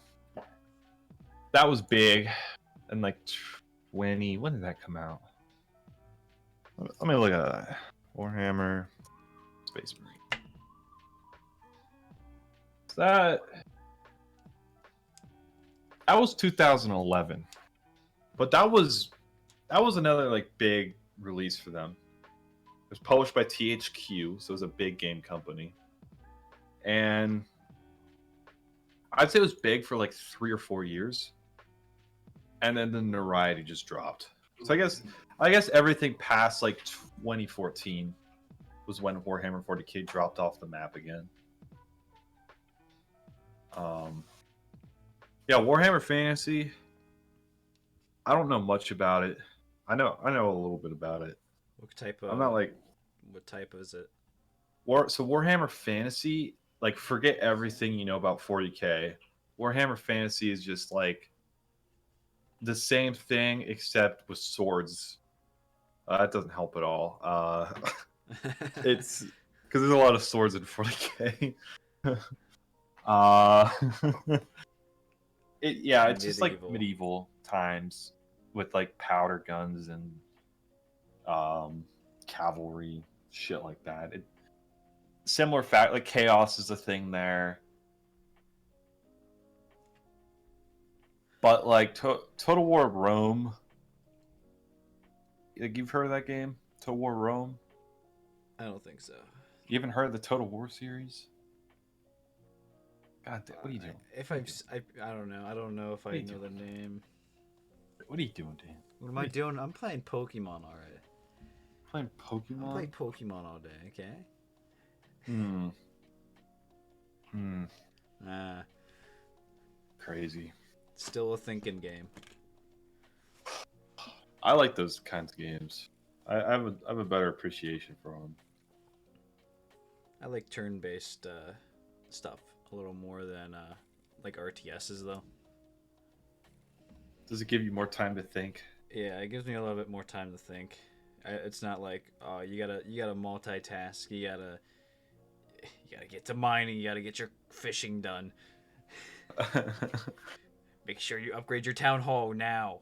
was big, and like 20. When did that come out? Let me look at that. Warhammer Space Marine. That was 2011, but that was another like big release for them. It was published by THQ, so it was a big game company, and I'd say it was big for like 3 or 4 years, and then the notoriety just dropped. So I guess everything past like 2014 was when Warhammer 40K dropped off the map again. Yeah, Warhammer Fantasy. I don't know much about it. I know a little bit about it. What type of? I'm not like What type is it? So Warhammer Fantasy. Like, forget everything you know about 40K. Warhammer Fantasy is just like the same thing except with swords. That doesn't help at all. It's because there's a lot of swords in 40K. It's just like medieval times with like powder guns and cavalry shit like that. Similar fact, like chaos is a thing there, but like Total War Rome. Like, you've heard of that game, Total War Rome? I don't think so. You haven't heard of the Total War series? God, what are you doing? I don't know. I don't know if I know the name. What are you doing, Dan? What am I doing? I'm playing Pokemon already. Playing Pokemon? I play Pokemon all day. Okay. Crazy. Still a thinking game. I like those kinds of games. I have a better appreciation for them. I like turn-based stuff a little more than like RTSs though. Does it give you more time to think? Yeah, it gives me a little bit more time to think. It's not like, oh, you gotta multitask. You gotta get to mining. You gotta get your fishing done. Make sure you upgrade your town hall now.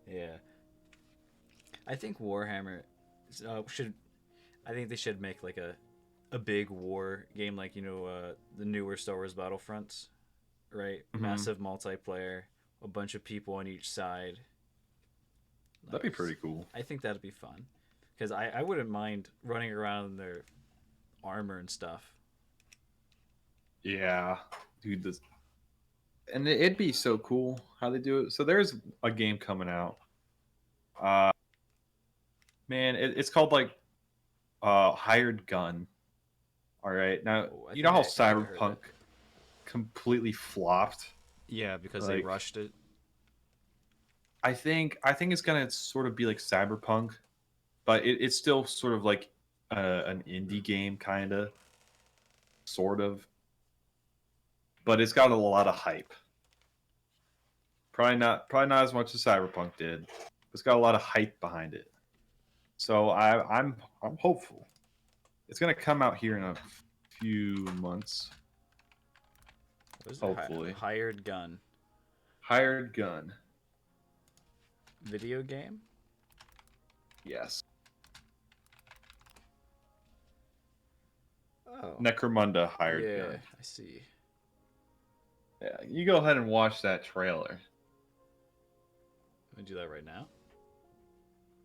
Yeah, I think Warhammer should. I think they should make like a big war game, like the newer Star Wars Battlefronts, right? Mm-hmm. Massive multiplayer, a bunch of people on each side. That'd be pretty cool. I think that'd be fun, because I wouldn't mind running around in their armor and stuff. Yeah, dude, and it'd be so cool how they do it. So there's a game coming out. Man, it's called like Hired Gun. All right, now you know how Cyberpunk completely flopped. Yeah, because they rushed it. I think it's gonna sort of be like Cyberpunk, but it's still sort of like an indie game, kind of, sort of. But it's got a lot of hype. Probably not as much as Cyberpunk did. But it's got a lot of hype behind it. So I'm hopeful. It's gonna come out here in a few months. Hopefully. Hired Gun. Hired Gun. Video game? Yes. Oh. Necromunda hired Yeah, gun. I see. Yeah, you go ahead and watch that trailer. Let me do that right now.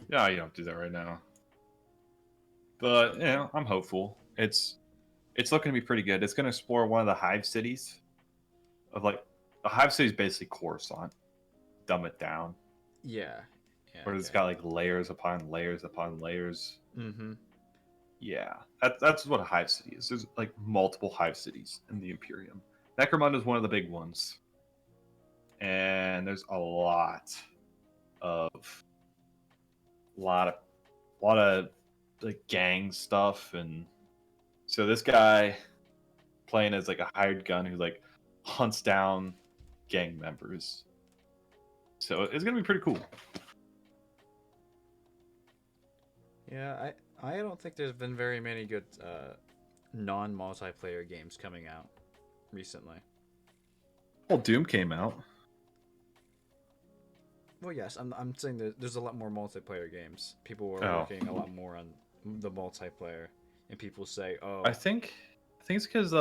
No, you don't do that right now. But I'm hopeful. It's looking to be pretty good. It's going to explore one of the hive cities. Of like, the hive city is basically Coruscant. Dumb it down. Yeah. Where it's got like layers upon layers upon layers. Mm-hmm. Yeah, that's what a hive city is. There's like multiple hive cities in the Imperium. Necromunda is one of the big ones, and there's a lot of like gang stuff, and so this guy playing as like a hired gun who like hunts down gang members. So it's gonna be pretty cool. Yeah, I don't think there's been very many good non-multiplayer games coming out recently. Well, Doom came out. Well, yes, I'm saying that there's a lot more multiplayer games. People are Oh. working a lot more on the multiplayer, and people say, "Oh, I think it's because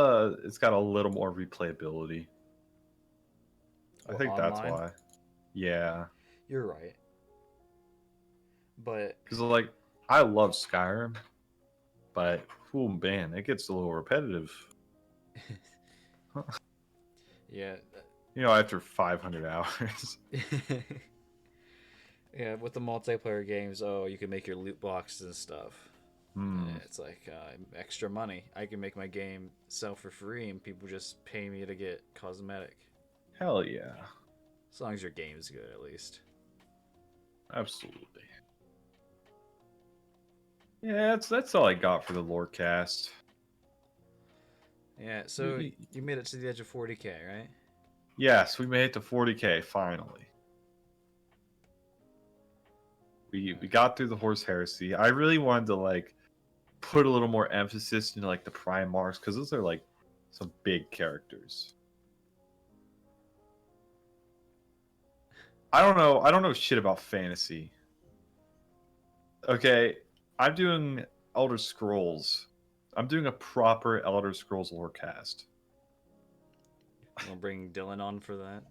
it's got a little more replayability. I think that's online?" why. Yeah, You're right. But because like I love Skyrim, but oh man, it gets a little repetitive. yeah, After 500 hours. yeah, with the multiplayer games, you can make your loot boxes and stuff. Hmm. It's like extra money. I can make my game sell for free, and people just pay me to get cosmetic. Hell yeah, As long as your game is good, at least. absolutely. Yeah, that's all I got for the Lorecast. Yeah, so you made it to the edge of 40K, right? Yes, we made it to 40K finally. We got through the Horse Heresy. I really wanted to like put a little more emphasis into like the Primarchs because those are like some big characters. I don't know shit about fantasy. Okay, I'm doing Elder Scrolls. I'm doing a proper Elder Scrolls Lorecast. We'll bring Dylan on for that.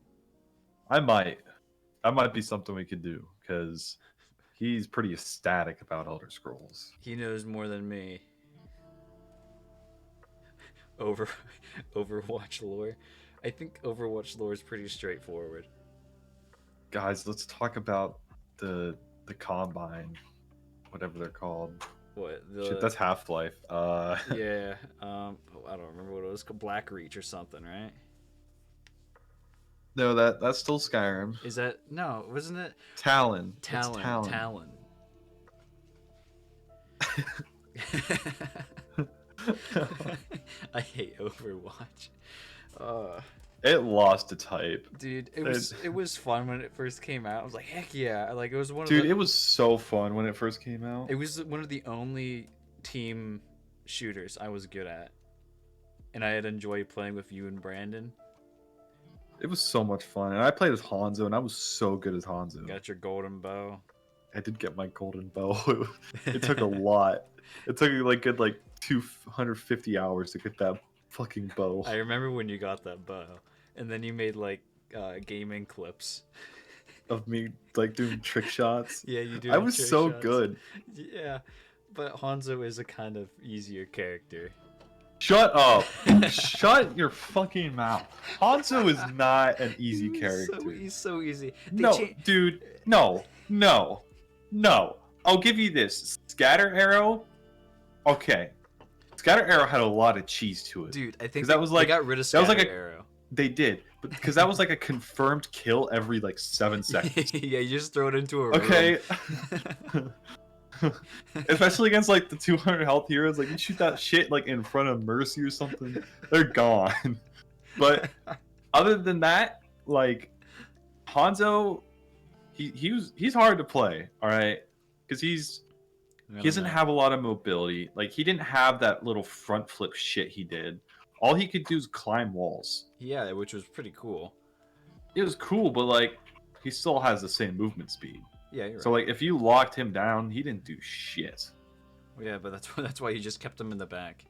I might. That might be something we could do because he's pretty ecstatic about Elder Scrolls. He knows more than me. Overwatch lore. I think Overwatch lore is pretty straightforward. Guys, let's talk about the Combine, whatever they're called. What Shit, that's Half-Life. Yeah. I don't remember what it was called. Black Reach or something, right? No, that's still Skyrim. Is that no? Wasn't it Talon. It's Talon. I hate Overwatch. It lost its hype. Dude, it was fun when it first came out. I was like, heck yeah! Like it was one of Dude, it was so fun when it first came out. It was one of the only team shooters I was good at, and I had enjoyed playing with you and Brandon. It was so much fun, and I played as Hanzo, and I was so good as Hanzo. Got your golden bow. I did get my golden bow. It took a lot. It took like good 250 hours to get that fucking bow. I remember when you got that bow, and then you made like gaming clips of me like doing trick shots. Yeah, you do. I was so good. Yeah, but Hanzo is a kind of easier character. Shut up! Shut your fucking mouth. Hanzo is not an easy character. He's so easy. Dude, no. I'll give you this. Scatter Arrow. Okay, Scatter Arrow had a lot of cheese to it. Dude, I think that was like they got rid of Scatter Arrow. They did, but because that was like a confirmed kill every 7 seconds. Yeah, you just throw it into a okay. Especially against the 200 health heroes, you shoot that shit in front of Mercy or something, they're gone. But other than that, Hanzo, he's hard to play, all right, because he doesn't have a lot of mobility. He didn't have that little front flip shit he did. All he could do is climb walls. Yeah, which was pretty cool. It was cool, but he still has the same movement speed. Yeah, you're right. So if you locked him down, he didn't do shit. Yeah, but that's why you just kept him in the back.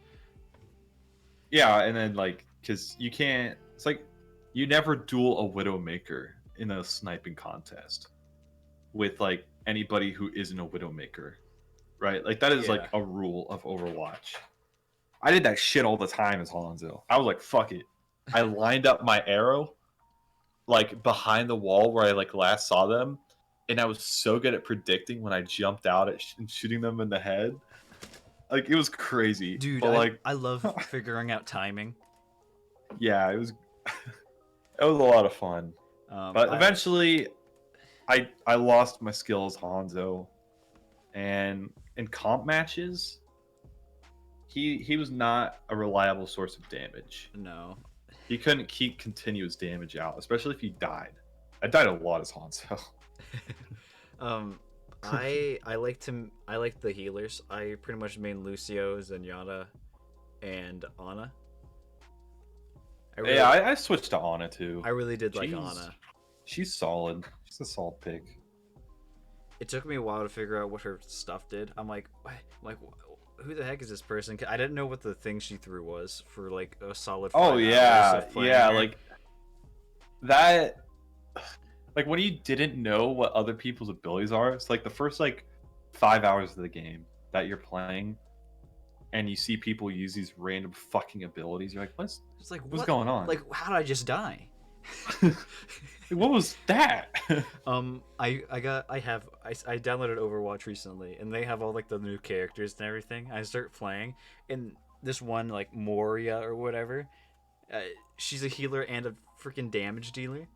Yeah, and then like, because you can't. It's like you never duel a Widowmaker in a sniping contest with like anybody who isn't a Widowmaker, right? Like that is Yeah. like a rule of Overwatch. I did that shit all the time as Hanzo. I was like, fuck it. I lined up my arrow like behind the wall where I like last saw them, and I was so good at predicting when I jumped out at and shooting them in the head. Like it was crazy. Dude, But like, I love figuring out timing. yeah, it was it was a lot of fun. But eventually, I lost my skill as Hanzo, and in comp matches, he was not a reliable source of damage. No. He couldn't keep continuous damage out, especially if he died. I died a lot as Hanzo. I like the healers. I pretty much main Lucio, Zenyatta, and Ana. I switched to Ana too. I really did like Ana. She's solid. She's a solid pick. It took me a while to figure out what her stuff did. I'm like, who the heck is this person? I didn't know what the thing she threw was for like a solid 5 hours of playing her. like that. Like when you didn't know what other people's abilities are, it's like the first like 5 hours of the game that you're playing, and you see people use these random fucking abilities. You're like, what's going on? Like, how did I just die? What was that? I downloaded Overwatch recently, and they have all like the new characters and everything. I start playing, and this one like Moria or whatever, she's a healer and a freaking damage dealer.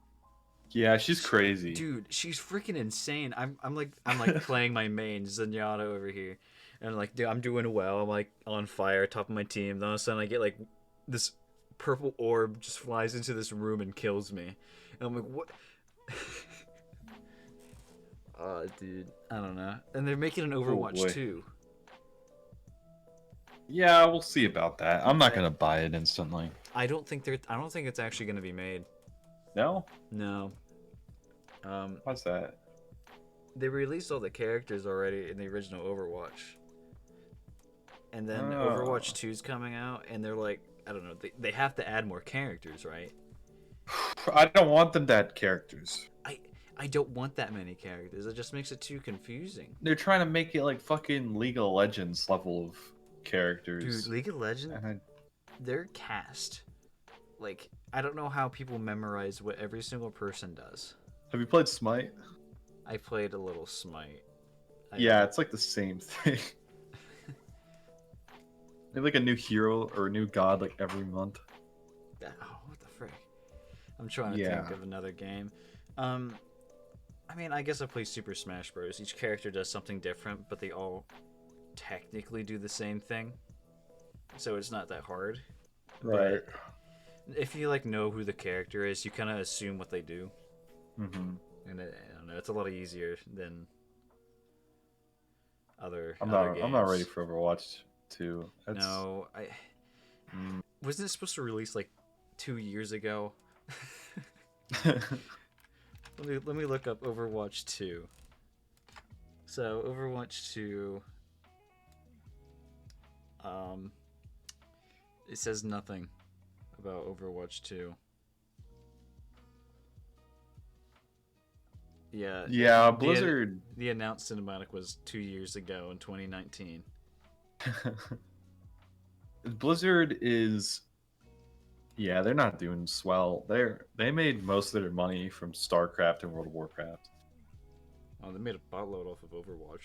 Yeah, she's crazy, dude. She's freaking insane. I'm like playing my main Zenyatta over here, and I'm like, dude, I'm doing well. I'm like on fire, top of my team. Then all of a sudden, I get like this purple orb just flies into this room and kills me, and I'm like, what? Oh, dude, I don't know. And they're making an Overwatch 2. Yeah, we'll see about that. I'm not gonna buy it instantly. I don't think it's actually gonna be made. No. No. What's that? They released all the characters already in the original Overwatch, and then Overwatch 2's coming out, and they're like, I don't know, they have to add more characters, right? I don't want them to add characters. I don't want that many characters. It just makes it too confusing. They're trying to make it like fucking League of Legends level of characters. Dude, League of Legends, their cast. Like, I don't know how people memorize what every single person does. Have you played Smite? I played a little Smite. Yeah, it's like the same thing. They have like a new hero or a new god like every month. Oh, what the frick? I'm trying to think of another game. I mean, I guess I play Super Smash Bros. Each character does something different, but they all technically do the same thing. So it's not that hard. Right. But if you like know who the character is, you kind of assume what they do. Mm-hmm. And I don't know, it's a lot easier than other. I'm other games. not ready for Overwatch 2. No, wasn't it supposed to release like 2 years ago? Let me look up Overwatch 2. So Overwatch 2, it says nothing about Overwatch 2. Yeah. Yeah, Blizzard. The announced cinematic was 2 years ago in 2019. Blizzard is. Yeah, they're not doing swell. They made most of their money from StarCraft and World of Warcraft. Oh, they made a boatload off of Overwatch.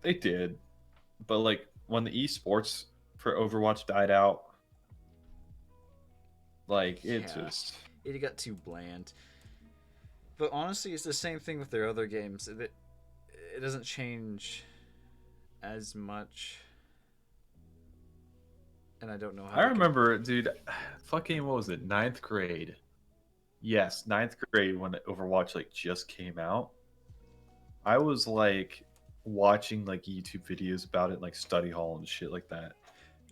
They did, but like when the esports for Overwatch died out, like it got too bland. But honestly, it's the same thing with their other games. It doesn't change as much. And I don't know how. I remember, dude, fucking, what was it, 9th grade? Yes, 9th grade when Overwatch like just came out. I was like watching like YouTube videos about it, like study hall and shit like that.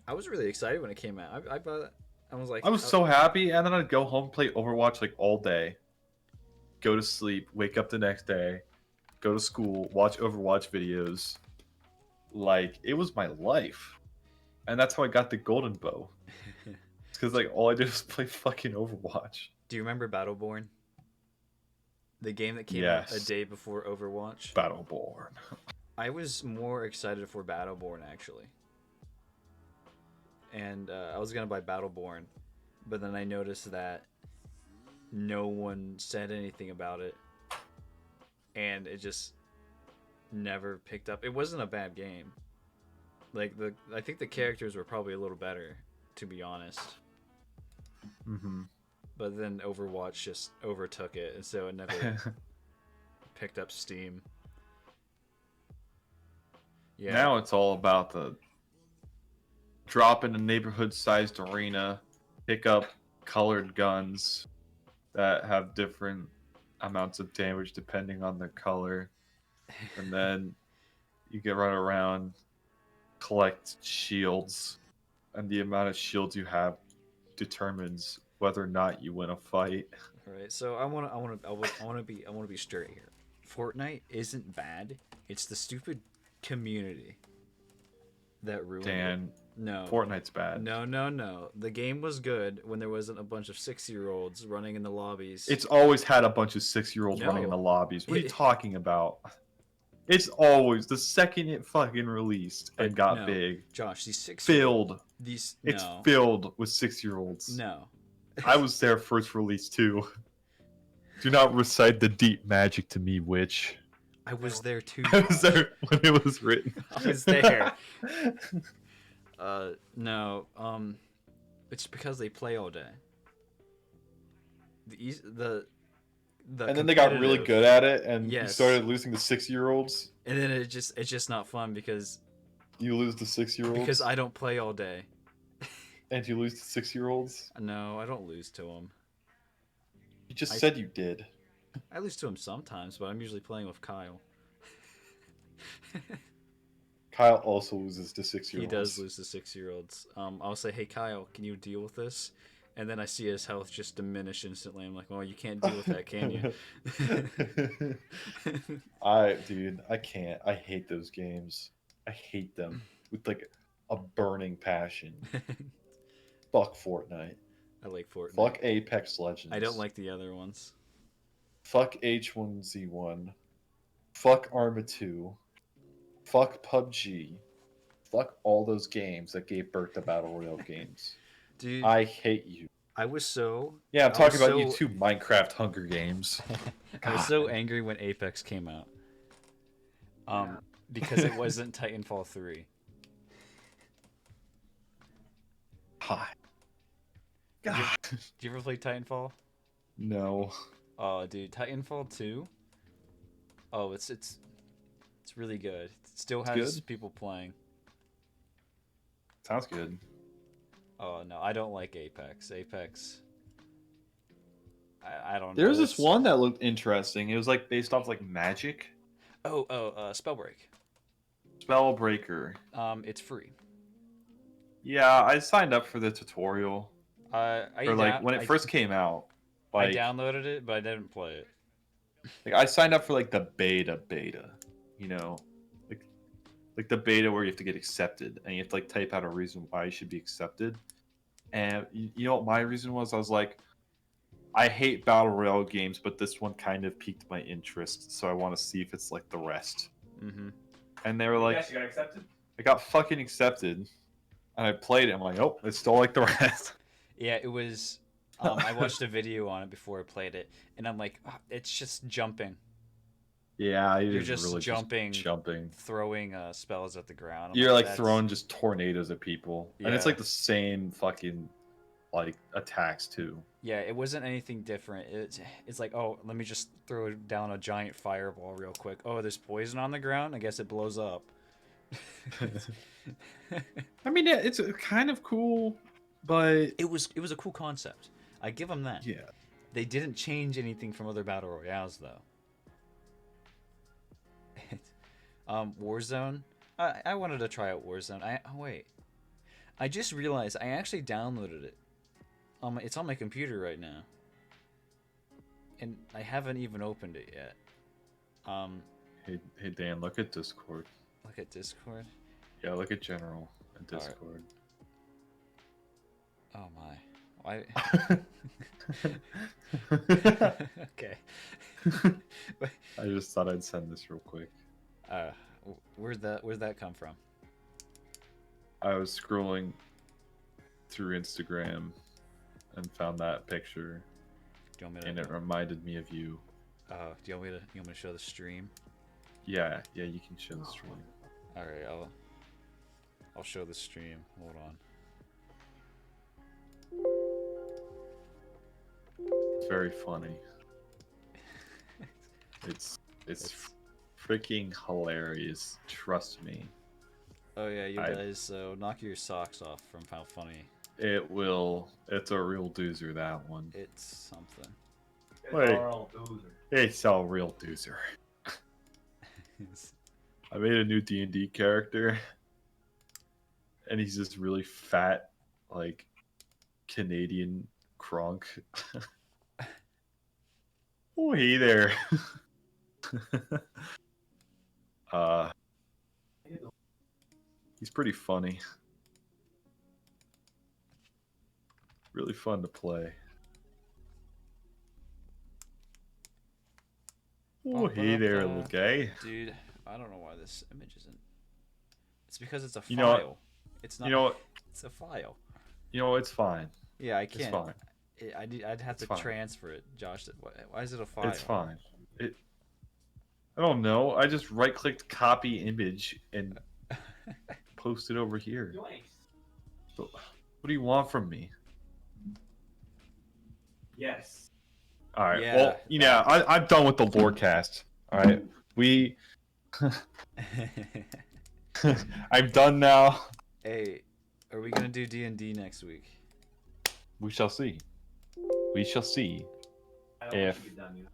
I was really excited when it came out. I bought it. I was like, I was so happy, and then I'd go home, play Overwatch like all day, go to sleep, wake up the next day, go to school, watch Overwatch videos. Like it was my life. and that's how I got the golden bow. It's because like all I did was play fucking Overwatch. Do you remember Battleborn? The game that came out a Yes. day before Overwatch? Battleborn. I was more excited for Battleborn, actually. And I was going to buy Battleborn, but then I noticed that no one said anything about it. And it just never picked up. It wasn't a bad game. Like, I think the characters were probably a little better, to be honest. Mm-hmm. But then Overwatch just overtook it, and so it never picked up steam. Yeah. Now it's all about the drop in a neighborhood-sized arena, pick up colored guns that have different amounts of damage depending on their color, and then you can run around, collect shields, and the amount of shields you have determines whether or not you win a fight. All right. So I want to be straight here. Fortnite isn't bad. It's the stupid community that ruined it. Dan, No. Fortnite's bad. No. The game was good when there wasn't a bunch of 6-year-olds running in the lobbies. It's always had a bunch of 6-year-olds No. running in the lobbies. What are you It- talking about? It's always the second it fucking released and got No. big. Josh, these 6 Filled. These It's no. filled with 6-year-olds. No. I was there first release too. Do not recite the deep magic to me, witch. I was there too. I was there when it was written. I was there. No. It's because they play all day. The And then they got really competitive- good at it, and you Yes. started losing to 6-year-olds. And then it's just not fun because You lose to 6-year-olds. I don't play all day. And you lose to 6-year-olds. No, I don't lose to them. You just I- said you did. I lose to him sometimes, but I'm usually playing with Kyle. Kyle also loses to He 6-year-olds. does lose to 6-year-olds. I'll say, hey Kyle, can you deal with this? And then I see his health just diminish instantly. I'm like, well, you can't deal with that, can you? Dude, I can't. I hate those games. I hate them with like a burning passion. Fuck Fortnite. I like Fortnite. Fuck Apex Legends. I don't like the other ones. Fuck H1Z1. Fuck Arma 2. Fuck PUBG. Fuck all those games that gave birth to Battle Royale games. Dude, I hate you. I was so Yeah, I'm I talking was about you so- too, Minecraft Hunger Games. I was so angry when Apex came out. Because it wasn't Titanfall 3. Hi. God. Did you ever play Titanfall? No. Oh, dude, Titanfall 2. Oh, it's really good. It still has good? people playing. Sounds good. Oh no, I don't like Apex. Apex. I don't know. There was this It's- one that looked interesting. It was like based off like magic. Spellbreak. Spellbreaker. It's free. Yeah, I signed up for the tutorial. Or like when it first came out. I Like, downloaded it, but I didn't play it. like I signed up for like the beta, you know, like the beta where you have to get accepted and you have to like type out a reason why you should be accepted. And you know what my reason was? I was like, I hate battle royale games, but this one kind of piqued my interest, so I want to see if it's like the rest. Mm-hmm. And they were like, yes, you got accepted. I got fucking accepted, and I played it. I'm like, oh, it's still like the rest. Yeah, it was. I watched a video on it before I played it, and I'm like, "Ah, it's just jumping, Yeah, You're just jumping. jumping. throwing spells at the ground. I'm You're like "That's-" throwing just tornadoes at people, and it's Yeah. like the same fucking like attacks too. Yeah, it wasn't anything different. It's like, oh, let me just throw down a giant fireball real quick. Oh, there's poison on the ground. I guess it blows up. I mean, yeah, it's kind of cool, but It was a cool concept. I give them that. yeah, They didn't change anything from other battle royales though. Warzone. I wanted to try out Warzone. Wait. I just realized I actually downloaded it. It's on my computer right now, and I haven't even opened it yet. hey Dan, look at Discord. Look at Discord. Yeah, look at general, and the Discord. Oh my. Why? Okay. I just thought I'd send this real quick. Where'd that come from? I was scrolling through Instagram and found that picture, Do you want me to? and it reminded me of you. Do you want me to show the stream? Yeah, you can show the stream. All right, I'll show the stream. Hold on. It's very funny. It's freaking hilarious. Trust me. Oh yeah, you guys knock your socks off from how funny. It will. It's a real doozer, that one. It's something. Wait. It's a real doozer. I made a new D&D character, and he's this really fat, like, Canadian Kronk. Oh, hey there. He's pretty funny. Really fun to play. Oh, hey there, little guy. Dude, I don't know why this image isn't. It's because it's a file. You know what? It's not. You know what? It's a file. You know, it's fine. Yeah, I can't. It's fine. I'd have to fine. transfer it, Josh. Why is it a file? It's fine. I don't know. I just right-clicked copy image and post it over here. So, what do you want from me? Yes. All right. Yeah. Well, I'm done with the Lorecast. All right. I'm done now. Hey, are we gonna do D&D next week? We shall see. We shall see I don't if want to get done yet.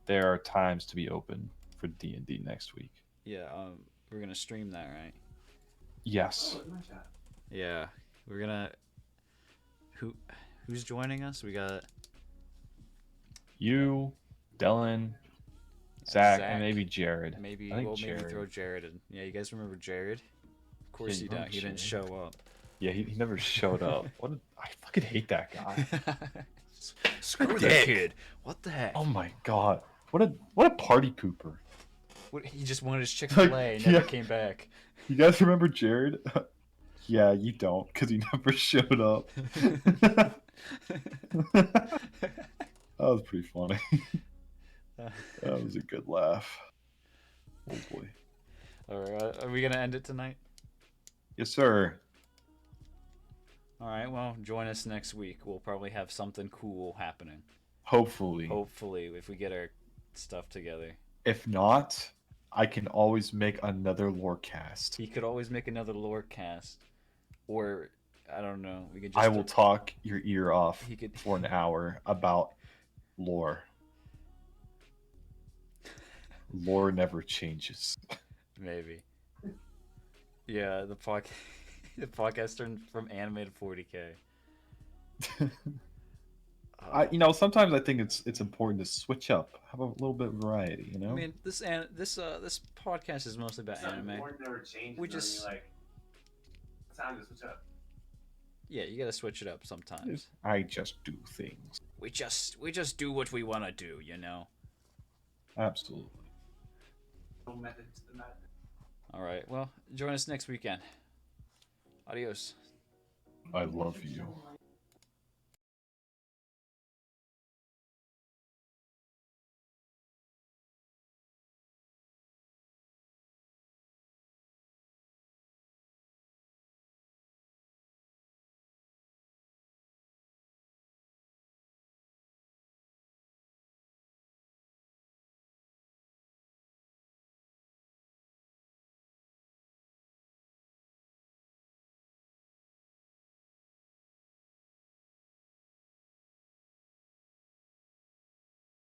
there are times to be open for D&D next week. Yeah. We're gonna stream that, right? Yes. Oh, look at my chat. Yeah. We're gonna. Who's joining us? We got You, Dylan, Zach, and maybe Jared. Maybe I think maybe Jared. throw Jared in. Yeah, you guys remember Jared? Of course you you don't. remember He didn't Jared? show up. Yeah, he never showed up. I fucking hate that guy. Screw that Dick. kid. What the heck? Oh my god. What a party pooper. He just wanted his Chick-fil-A and never Yeah. came back. You guys remember Jared? Yeah, you don't, because he never showed up. That was pretty funny. That was a good laugh. Oh boy. All right, are we gonna end it tonight? Yes, sir. All right. Well, join us next week. We'll probably have something cool happening. Hopefully. Hopefully, if we get our stuff together. If not, I can always make another Lorecast. He could always make another Lorecast, or I don't know. We could just. I will talk your ear off He could. for an hour about lore. Lore never changes. Maybe. Yeah, the podcast turned from anime to 40K. Sometimes I think it's important to switch up, have a little bit of variety. You know. I mean, this podcast is mostly about Something anime. important never changes. We and then just- you're like, it's time to switch up. Yeah, you gotta switch it up sometimes. I just do things. We just do what we want to do, you know. Absolutely. No method to the madness. All right. Well, join us next weekend. Adios. I love you.